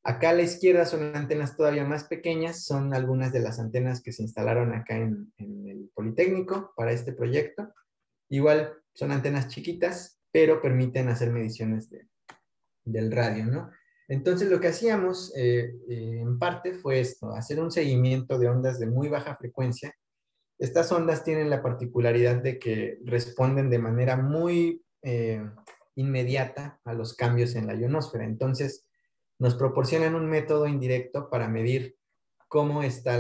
Acá a la izquierda son antenas todavía más pequeñas, son algunas de las antenas que se instalaron acá en el Politécnico para este proyecto. Igual son antenas chiquitas, pero permiten hacer mediciones del radio, ¿no? Entonces lo que hacíamos en parte fue esto, hacer un seguimiento de ondas de muy baja frecuencia. Estas ondas tienen la particularidad de que responden de manera muy inmediata a los cambios en la ionosfera. Entonces, nos proporcionan un método indirecto para medir cómo está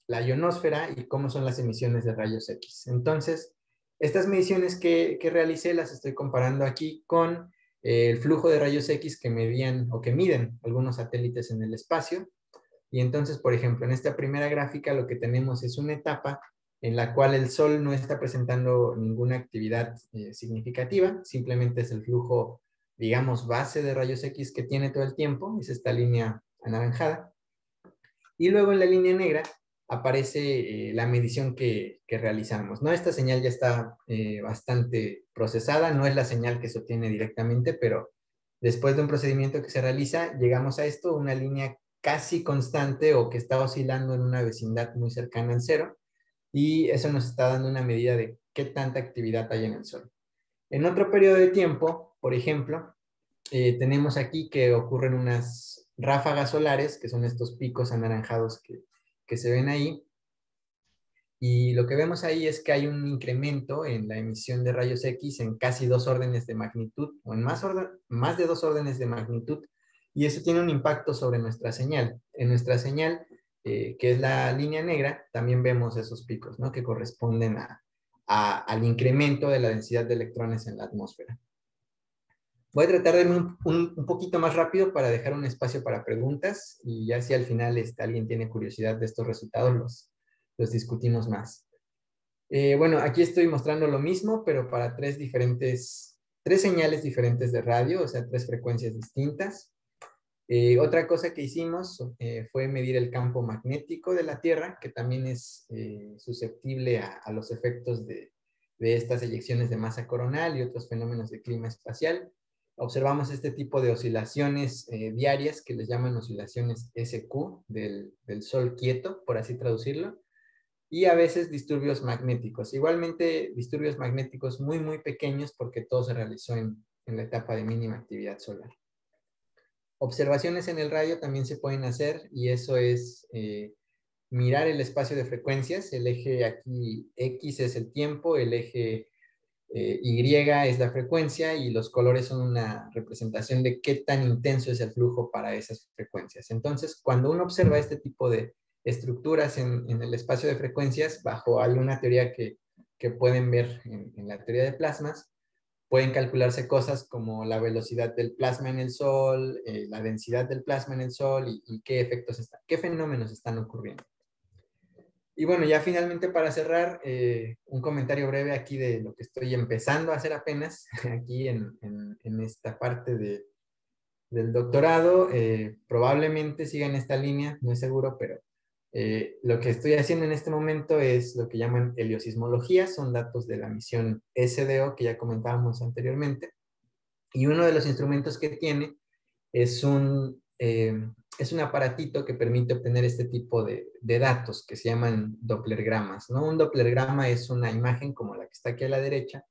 la ionosfera y cómo son las emisiones de rayos X. Entonces, estas mediciones que realicé las estoy comparando aquí con el flujo de rayos X que medían o que miden algunos satélites en el espacio. Y entonces, por ejemplo, en esta primera gráfica lo que tenemos es una etapa en la cual el Sol no está presentando ninguna actividad significativa, simplemente es el flujo, digamos, base de rayos X que tiene todo el tiempo, es esta línea anaranjada. Y luego en la línea negra aparece la medición que realizamos, ¿no? Esta señal ya está bastante procesada, no es la señal que se obtiene directamente, pero después de un procedimiento que se realiza, llegamos a esto, una línea casi constante o que está oscilando en una vecindad muy cercana al cero, y eso nos está dando una medida de qué tanta actividad hay en el Sol. En otro periodo de tiempo, por ejemplo, tenemos aquí que ocurren unas ráfagas solares, que son estos picos anaranjados que se ven ahí, y lo que vemos ahí es que hay un incremento en la emisión de rayos X en casi 2 órdenes de magnitud, o en más de 2 órdenes de magnitud, y eso tiene un impacto sobre nuestra señal. En nuestra señal, que es la línea negra, también vemos esos picos, ¿no? Que corresponden al incremento de la densidad de electrones en la atmósfera. Voy a tratar de irme un poquito más rápido para dejar un espacio para preguntas, y ya si al final alguien tiene curiosidad de estos resultados, los discutimos más. Bueno, aquí estoy mostrando lo mismo, pero para 3 diferentes tres señales diferentes de radio, o sea, tres frecuencias distintas. Otra cosa que hicimos fue medir el campo magnético de la Tierra, que también es susceptible a los efectos de estas eyecciones de masa coronal y otros fenómenos de clima espacial. Observamos este tipo de oscilaciones diarias que les llaman oscilaciones SQ del Sol quieto, por así traducirlo, y a veces disturbios magnéticos. Igualmente disturbios magnéticos muy, muy pequeños porque todo se realizó en la etapa de mínima actividad solar. Observaciones en el radio también se pueden hacer y eso es mirar el espacio de frecuencias. El eje aquí X es el tiempo, el eje Y es la frecuencia y los colores son una representación de qué tan intenso es el flujo para esas frecuencias. Entonces, cuando uno observa este tipo de estructuras en el espacio de frecuencias, hay una teoría que pueden ver en la teoría de plasmas, pueden calcularse cosas como la velocidad del plasma en el Sol, la densidad del plasma en el Sol y qué efectos qué fenómenos están ocurriendo. Y bueno, ya finalmente para cerrar, un comentario breve aquí de lo que estoy empezando a hacer apenas, aquí en esta parte del doctorado. Probablemente siga en esta línea, no es seguro, pero lo que estoy haciendo en este momento es lo que llaman heliosismología, son datos de la misión SDO que ya comentábamos anteriormente. Y uno de los instrumentos que tiene es un aparatito que permite obtener este tipo de datos que se llaman dopplergramas, ¿no? Un dopplergrama es una imagen como la que está aquí a la derecha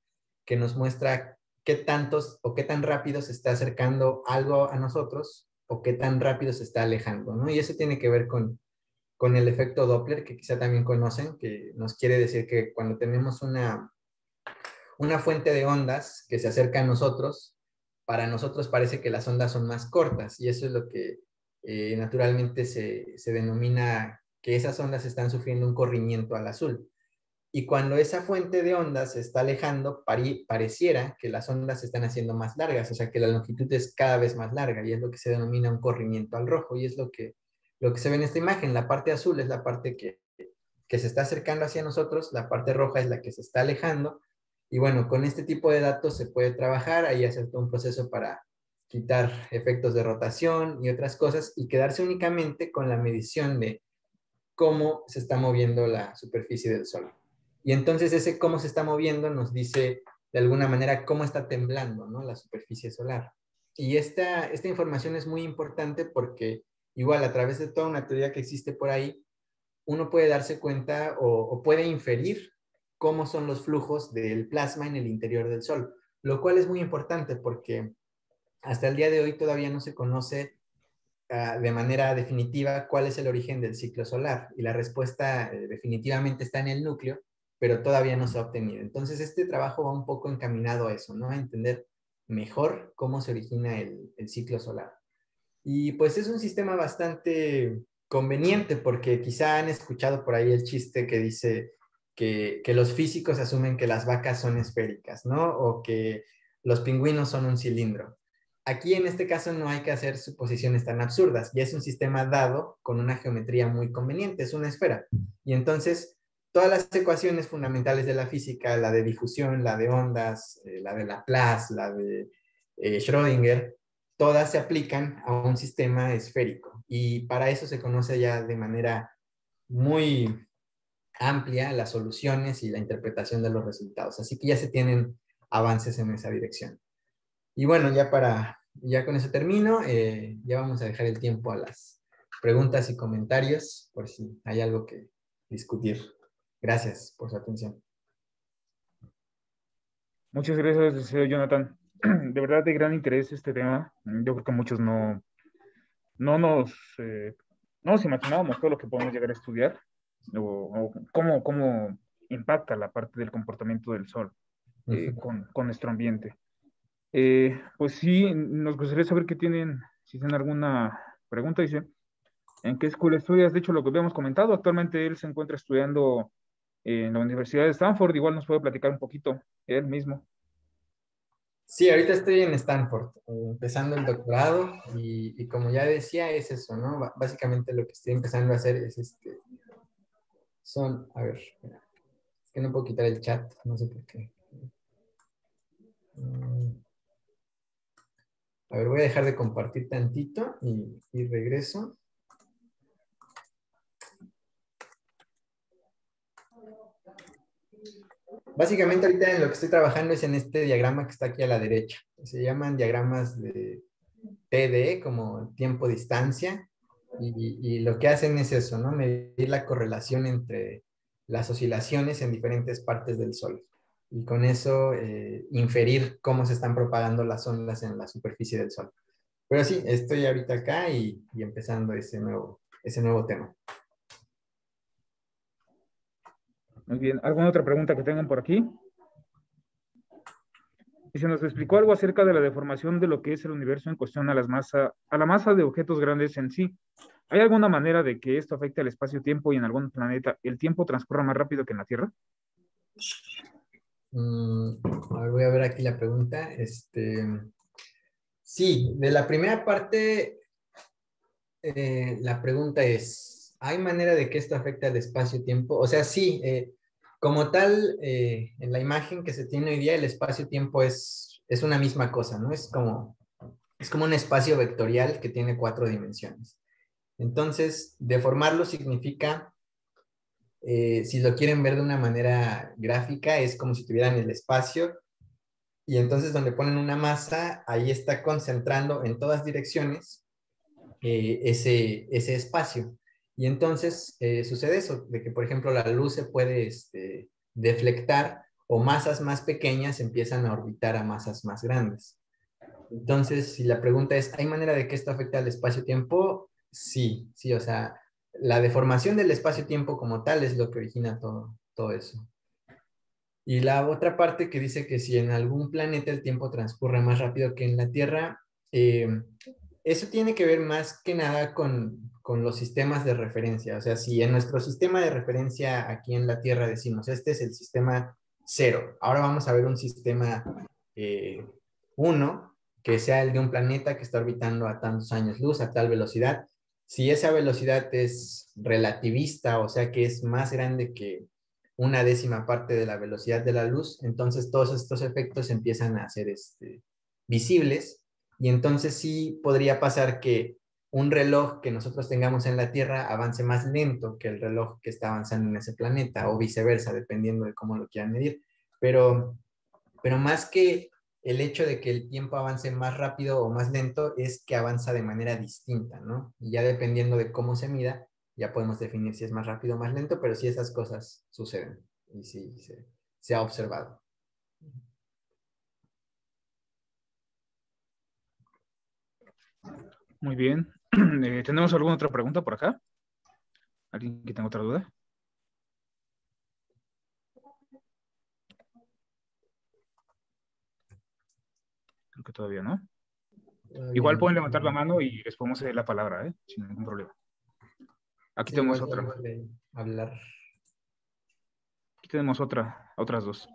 que nos muestra qué tantos o qué tan rápido se está acercando algo a nosotros o qué tan rápido se está alejando, ¿no? Y eso tiene que ver con el efecto Doppler, que quizá también conocen, que nos quiere decir que cuando tenemos una fuente de ondas que se acerca a nosotros, para nosotros parece que las ondas son más cortas y eso es lo que naturalmente se denomina que esas ondas están sufriendo un corrimiento al azul. Y cuando esa fuente de ondas se está alejando, pareciera que las ondas se están haciendo más largas, o sea que la longitud es cada vez más larga y es lo que se denomina un corrimiento al rojo y es lo que se ve en esta imagen. La parte azul es la parte que se está acercando hacia nosotros, la parte roja es la que se está alejando. Y bueno, con este tipo de datos se puede trabajar, ahí hacer todo un proceso para quitar efectos de rotación y otras cosas y quedarse únicamente con la medición de cómo se está moviendo la superficie del Sol. Y entonces ese cómo se está moviendo nos dice de alguna manera cómo está temblando, ¿no? La superficie solar. Y esta información es muy importante porque igual a través de toda una teoría que existe por ahí, uno puede darse cuenta o puede inferir cómo son los flujos del plasma en el interior del Sol, lo cual es muy importante porque hasta el día de hoy todavía no se conoce de manera definitiva cuál es el origen del ciclo solar y la respuesta definitivamente está en el núcleo, pero todavía no se ha obtenido. Entonces este trabajo va un poco encaminado a eso, ¿no? A entender mejor cómo se origina el ciclo solar. Y pues es un sistema bastante conveniente porque quizá han escuchado por ahí el chiste que dice que los físicos asumen que las vacas son esféricas, ¿no? O que los pingüinos son un cilindro. Aquí en este caso no hay que hacer suposiciones tan absurdas, y es un sistema dado con una geometría muy conveniente, es una esfera. Y entonces todas las ecuaciones fundamentales de la física, la de difusión, la de ondas, la de Laplace, la de Schrödinger, todas se aplican a un sistema esférico. Y para eso se conoce ya de manera muy amplia las soluciones y la interpretación de los resultados. Así que ya se tienen avances en esa dirección. Y bueno, ya con eso termino. Ya vamos a dejar el tiempo a las preguntas y comentarios por si hay algo que discutir. Gracias por su atención. Muchas gracias, señor Jonathan. De verdad, de gran interés este tema. Yo creo que muchos no no nos imaginábamos todo lo que podemos llegar a estudiar o cómo impacta la parte del comportamiento del sol con nuestro ambiente. Pues sí, nos gustaría saber qué tienen, si tienen alguna pregunta, dice, ¿en qué escuela estudias? De hecho, lo que habíamos comentado, actualmente él se encuentra estudiando en la Universidad de Stanford, igual nos puede platicar un poquito él mismo. Sí, ahorita estoy en Stanford, empezando el doctorado y como ya decía, es eso, ¿no? Básicamente lo que estoy empezando a hacer es a ver, mira, es que no puedo quitar el chat, no sé por qué. A ver, voy a dejar de compartir tantito y regreso. Básicamente ahorita en lo que estoy trabajando es en este diagrama que está aquí a la derecha. Se llaman diagramas de TD, como tiempo-distancia, y lo que hacen es eso, ¿no? Medir la correlación entre las oscilaciones en diferentes partes del Sol. Y con eso inferir cómo se están propagando las ondas en la superficie del Sol. Pero sí, estoy ahorita acá y empezando ese nuevo tema. Muy bien. ¿Alguna otra pregunta que tengan por aquí? Y se nos explicó algo acerca de la deformación de lo que es el universo en cuestión a la masa de objetos grandes en sí. ¿Hay alguna manera de que esto afecte al espacio-tiempo y en algún planeta el tiempo transcurra más rápido que en la Tierra? A ver, voy a ver aquí la pregunta. Sí, de la primera parte, la pregunta es, ¿hay manera de que esto afecte al espacio-tiempo? O sea, sí, como tal, en la imagen que se tiene hoy día, el espacio-tiempo es una misma cosa, ¿no? Es como un espacio vectorial que tiene 4 dimensiones. Entonces, deformarlo significa, si lo quieren ver de una manera gráfica, es como si tuvieran el espacio y entonces donde ponen una masa, ahí está concentrando en todas direcciones ese espacio. Y entonces sucede eso, de que por ejemplo la luz se puede deflectar o masas más pequeñas empiezan a orbitar a masas más grandes. Entonces, si la pregunta es, ¿hay manera de que esto afecte al espacio-tiempo? Sí, sí, o sea, la deformación del espacio-tiempo como tal es lo que origina todo eso. Y la otra parte que dice que si en algún planeta el tiempo transcurre más rápido que en la Tierra, eh, eso tiene que ver más que nada con los sistemas de referencia. O sea, si en nuestro sistema de referencia aquí en la Tierra decimos, este es el sistema 0, ahora vamos a ver un sistema 1, que sea el de un planeta que está orbitando a tantos años luz, a tal velocidad. Si esa velocidad es relativista, o sea que es más grande que una décima parte de la velocidad de la luz, entonces todos estos efectos empiezan a ser visibles y entonces sí podría pasar que un reloj que nosotros tengamos en la Tierra avance más lento que el reloj que está avanzando en ese planeta o viceversa, dependiendo de cómo lo quieran medir. Pero más que el hecho de que el tiempo avance más rápido o más lento es que avanza de manera distinta, ¿no? Y ya dependiendo de cómo se mida, ya podemos definir si es más rápido o más lento, pero sí esas cosas suceden y sí se ha observado. Muy bien. ¿Tenemos alguna otra pregunta por acá? ¿Alguien que tenga otra duda? Creo que todavía no. Igual pueden levantar la mano y les podemos ceder la palabra, ¿eh? Sin ningún problema. Aquí Sí, tenemos igual otra. puede hablar. Aquí tenemos otras dos.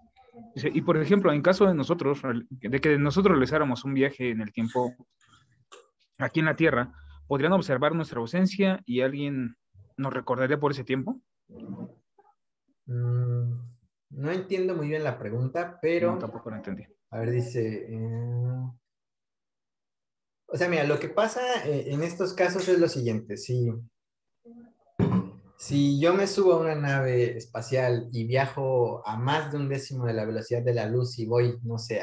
Dice, y por ejemplo, en caso de nosotros, de que nosotros realizáramos un viaje en el tiempo aquí en la Tierra, ¿podrían observar nuestra ausencia y alguien nos recordaría por ese tiempo? No entiendo muy bien la pregunta, No, pero, tampoco lo entendí. a ver, dice, o sea, mira, lo que pasa en estos casos es lo siguiente, si yo me subo a una nave espacial y viajo a más de un décimo de la velocidad de la luz y voy, no sé,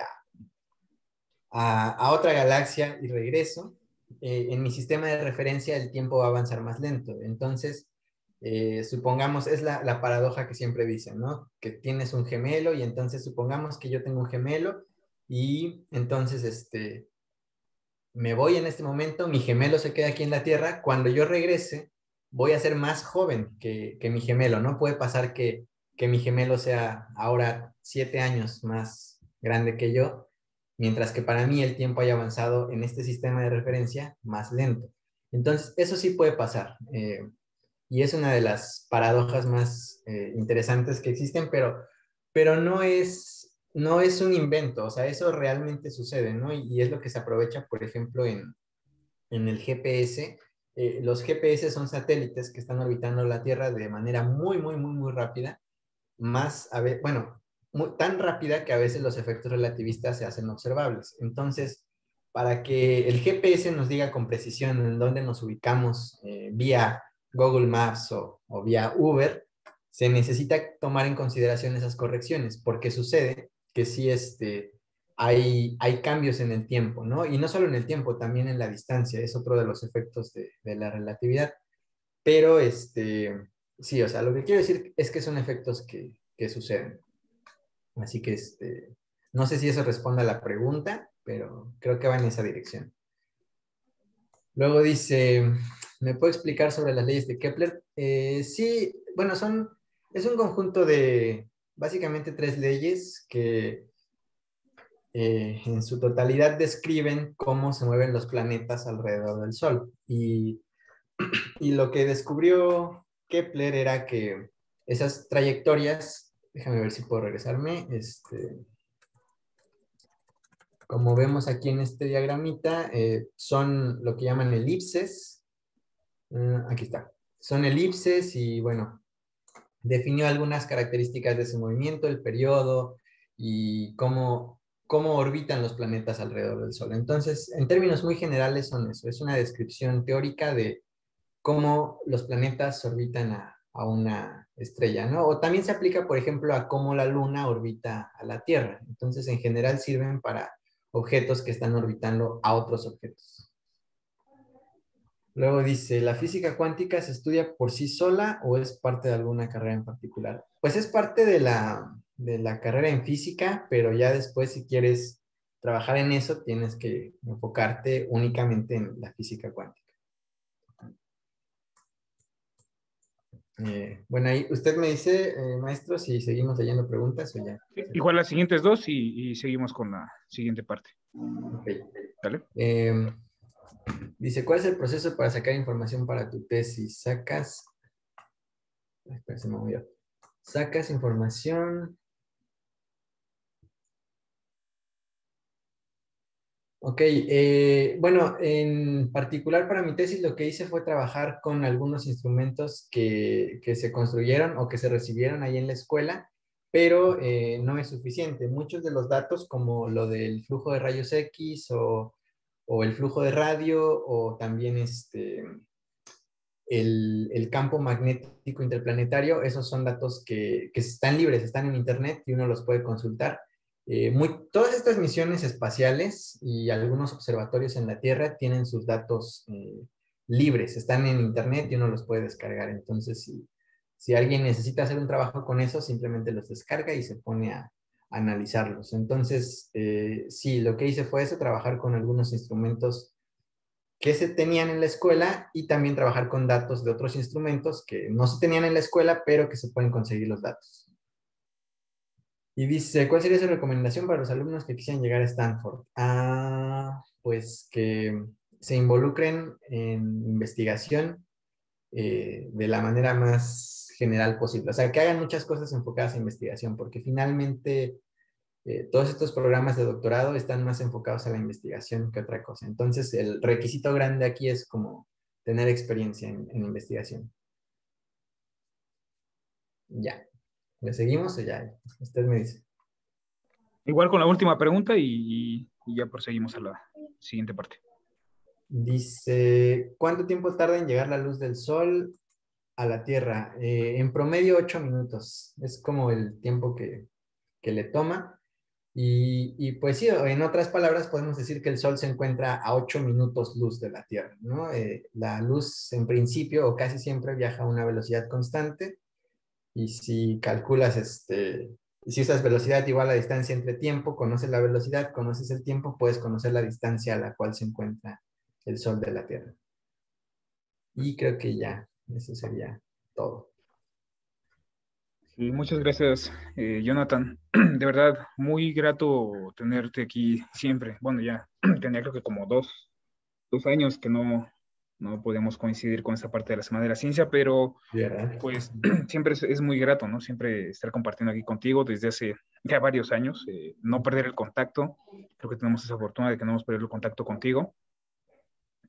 a otra galaxia y regreso, en mi sistema de referencia el tiempo va a avanzar más lento. Entonces, supongamos, es la paradoja que siempre dicen, ¿no? Que tienes un gemelo y entonces supongamos que yo tengo un gemelo y entonces me voy en este momento, mi gemelo se queda aquí en la Tierra, cuando yo regrese voy a ser más joven que mi gemelo, ¿no? Puede pasar que mi gemelo sea ahora 7 años más grande que yo, mientras que para mí el tiempo haya avanzado en este sistema de referencia más lento. Entonces, eso sí puede pasar. Y es una de las paradojas más interesantes que existen, pero no es un invento, o sea, eso realmente sucede, ¿no? Y es lo que se aprovecha, por ejemplo, en el GPS. Los GPS son satélites que están orbitando la Tierra de manera muy, muy, muy, muy rápida, bueno, tan rápida que a veces los efectos relativistas se hacen observables. Entonces, para que el GPS nos diga con precisión en dónde nos ubicamos vía Google Maps o vía Uber, se necesita tomar en consideración esas correcciones, porque sucede que sí hay cambios en el tiempo, ¿no? Y no solo en el tiempo, también en la distancia, es otro de los efectos de la relatividad. Pero, sí, o sea, lo que quiero decir es que son efectos que suceden. Así que, no sé si eso responde a la pregunta, pero creo que va en esa dirección. Luego dice, ¿me puede explicar sobre las leyes de Kepler? Sí, bueno, es un conjunto de básicamente 3 leyes que en su totalidad describen cómo se mueven los planetas alrededor del Sol. Y lo que descubrió Kepler era que esas trayectorias, déjame ver si puedo regresarme, como vemos aquí en este diagramita, son lo que llaman elipses. Aquí está. Son elipses y bueno, definió algunas características de ese movimiento, el periodo y cómo orbitan los planetas alrededor del Sol. Entonces, en términos muy generales son eso, es una descripción teórica de cómo los planetas orbitan a una estrella, ¿no? O también se aplica, por ejemplo, a cómo la Luna orbita a la Tierra. Entonces, en general sirven para objetos que están orbitando a otros objetos. Luego dice, ¿la física cuántica se estudia por sí sola o es parte de alguna carrera en particular? Pues es parte de la carrera en física, pero ya después si quieres trabajar en eso, tienes que enfocarte únicamente en la física cuántica. Bueno, ahí usted me dice, maestro, si seguimos leyendo preguntas o ya. Igual las siguientes dos y seguimos con la siguiente parte. Ok. ¿Vale? Dice, ¿cuál es el proceso para sacar información para tu tesis? Espera, se me movió. Sacas información. Ok, bueno, en particular para mi tesis lo que hice fue trabajar con algunos instrumentos que se construyeron o que se recibieron ahí en la escuela, pero no es suficiente. Muchos de los datos, como lo del flujo de rayos X o el flujo de radio, o también el campo magnético interplanetario, esos son datos que están libres, están en Internet y uno los puede consultar. Todas estas misiones espaciales y algunos observatorios en la Tierra tienen sus datos libres, están en Internet y uno los puede descargar. Entonces, si alguien necesita hacer un trabajo con eso, simplemente los descarga y se pone a analizarlos. Entonces, sí, lo que hice fue eso, trabajar con algunos instrumentos que se tenían en la escuela y también trabajar con datos de otros instrumentos que no se tenían en la escuela, pero que se pueden conseguir los datos. Y dice, ¿cuál sería su recomendación para los alumnos que quisieran llegar a Stanford? Pues que se involucren en investigación de la manera más general posible. O sea, que hagan muchas cosas enfocadas a investigación, porque finalmente todos estos programas de doctorado están más enfocados a la investigación que otra cosa. Entonces, el requisito grande aquí es como tener experiencia en investigación. Ya. ¿Le seguimos o ya? Usted me dice. Igual con la última pregunta y ya proseguimos a la siguiente parte. Dice, ¿cuánto tiempo tarda en llegar la luz del sol a la Tierra? En promedio 8 minutos. Es como el tiempo que le toma. Y pues sí, en otras palabras podemos decir que el Sol se encuentra a 8 minutos luz de la Tierra, ¿no? La luz en principio o casi siempre viaja a una velocidad constante y si calculas, si usas velocidad igual a distancia entre tiempo, conoces la velocidad, conoces el tiempo, puedes conocer la distancia a la cual se encuentra el Sol de la Tierra. Y creo que ya, eso sería todo. Y muchas gracias, Jonathan. De verdad, muy grato tenerte aquí siempre. Bueno, ya tenía creo que como dos años que no podemos coincidir con esta parte de la Semana de la Ciencia, pero ¿Verdad? pues siempre es muy grato, ¿no? Siempre estar compartiendo aquí contigo desde hace ya varios años, no perder el contacto. Creo que tenemos esa fortuna de que no hemos perdido el contacto contigo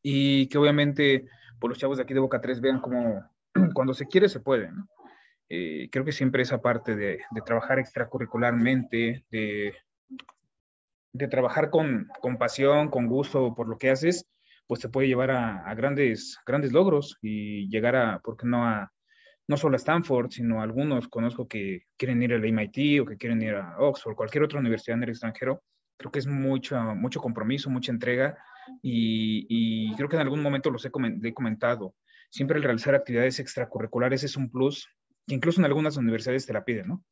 y que obviamente por los chavos de aquí de Boca 3 vean cómo cuando se quiere se puede, ¿no? Creo que siempre esa parte de trabajar extracurricularmente, de trabajar con pasión, con gusto por lo que haces, pues te puede llevar a grandes, grandes logros y llegar a, ¿por qué no a, no solo a Stanford, sino a algunos conozco que quieren ir al MIT o que quieren ir a Oxford, cualquier otra universidad en el extranjero? Creo que es mucho, mucho compromiso, mucha entrega y creo que en algún momento he comentado. Siempre el realizar actividades extracurriculares es un plus que incluso en algunas universidades te la piden, ¿no?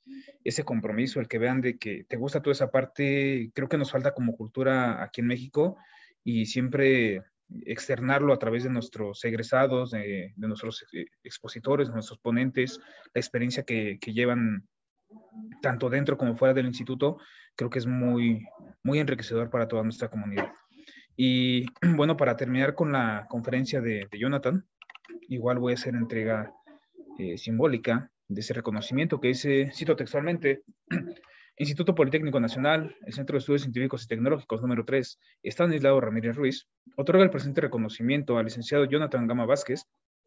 Ese compromiso, el que vean de que te gusta toda esa parte, creo que nos falta como cultura aquí en México y siempre externarlo a través de nuestros egresados, de nuestros expositores, de nuestros ponentes, la experiencia que llevan tanto dentro como fuera del instituto, creo que es muy, muy enriquecedor para toda nuestra comunidad. Y bueno, para terminar con la conferencia de Jonathan, igual voy a hacer entrega simbólica de ese reconocimiento que dice, cito textualmente, Instituto Politécnico Nacional, el Centro de Estudios Científicos y Tecnológicos número 3, Estanislao Ramírez Ruiz, otorga el presente reconocimiento al licenciado Jonathan Gama Vázquez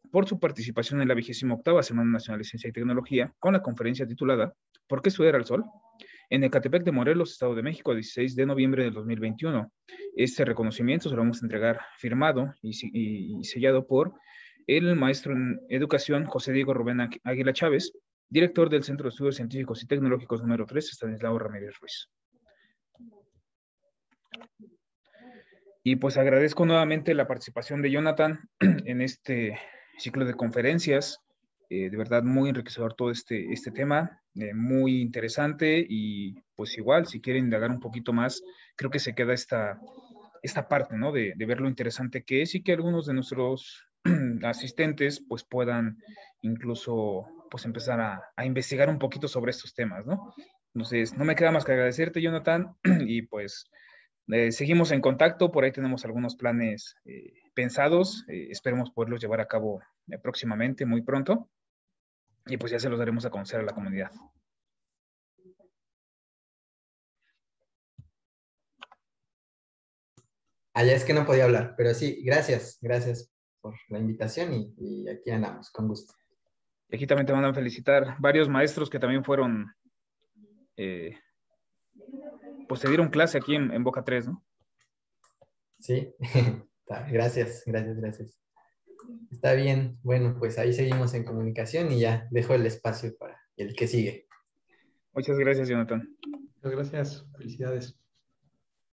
por su participación en la 28ª Semana Nacional de Ciencia y Tecnología con la conferencia titulada ¿Por qué estudiar al sol? En Ecatepec de Morelos, Estado de México, 16 de noviembre del 2021. Este reconocimiento se lo vamos a entregar firmado y sellado por el maestro en educación José Diego Rubén Águila Chávez, director del Centro de Estudios Científicos y Tecnológicos número 3, Estanislao Ramírez Ruiz. Y pues agradezco nuevamente la participación de Jonathan en este ciclo de conferencias. De verdad, muy enriquecedor todo este tema, muy interesante y pues igual, si quieren indagar un poquito más, creo que se queda esta parte, ¿no? De ver lo interesante que es y que algunos de nuestros asistentes pues puedan incluso pues empezar a investigar un poquito sobre estos temas, ¿no? Entonces, no me queda más que agradecerte, Jonathan, y pues seguimos en contacto, por ahí tenemos algunos planes pensados, esperemos poderlos llevar a cabo próximamente, muy pronto, y pues ya se los daremos a conocer a la comunidad. Allá es que no podía hablar, pero sí, gracias por la invitación y aquí andamos, con gusto. Y aquí también te van a felicitar varios maestros que también fueron, pues te dieron clase aquí en Boca 3, ¿no? Sí, gracias. Está bien, bueno, pues ahí seguimos en comunicación y ya dejo el espacio para el que sigue. Muchas gracias, Jonathan. Muchas gracias. Felicidades.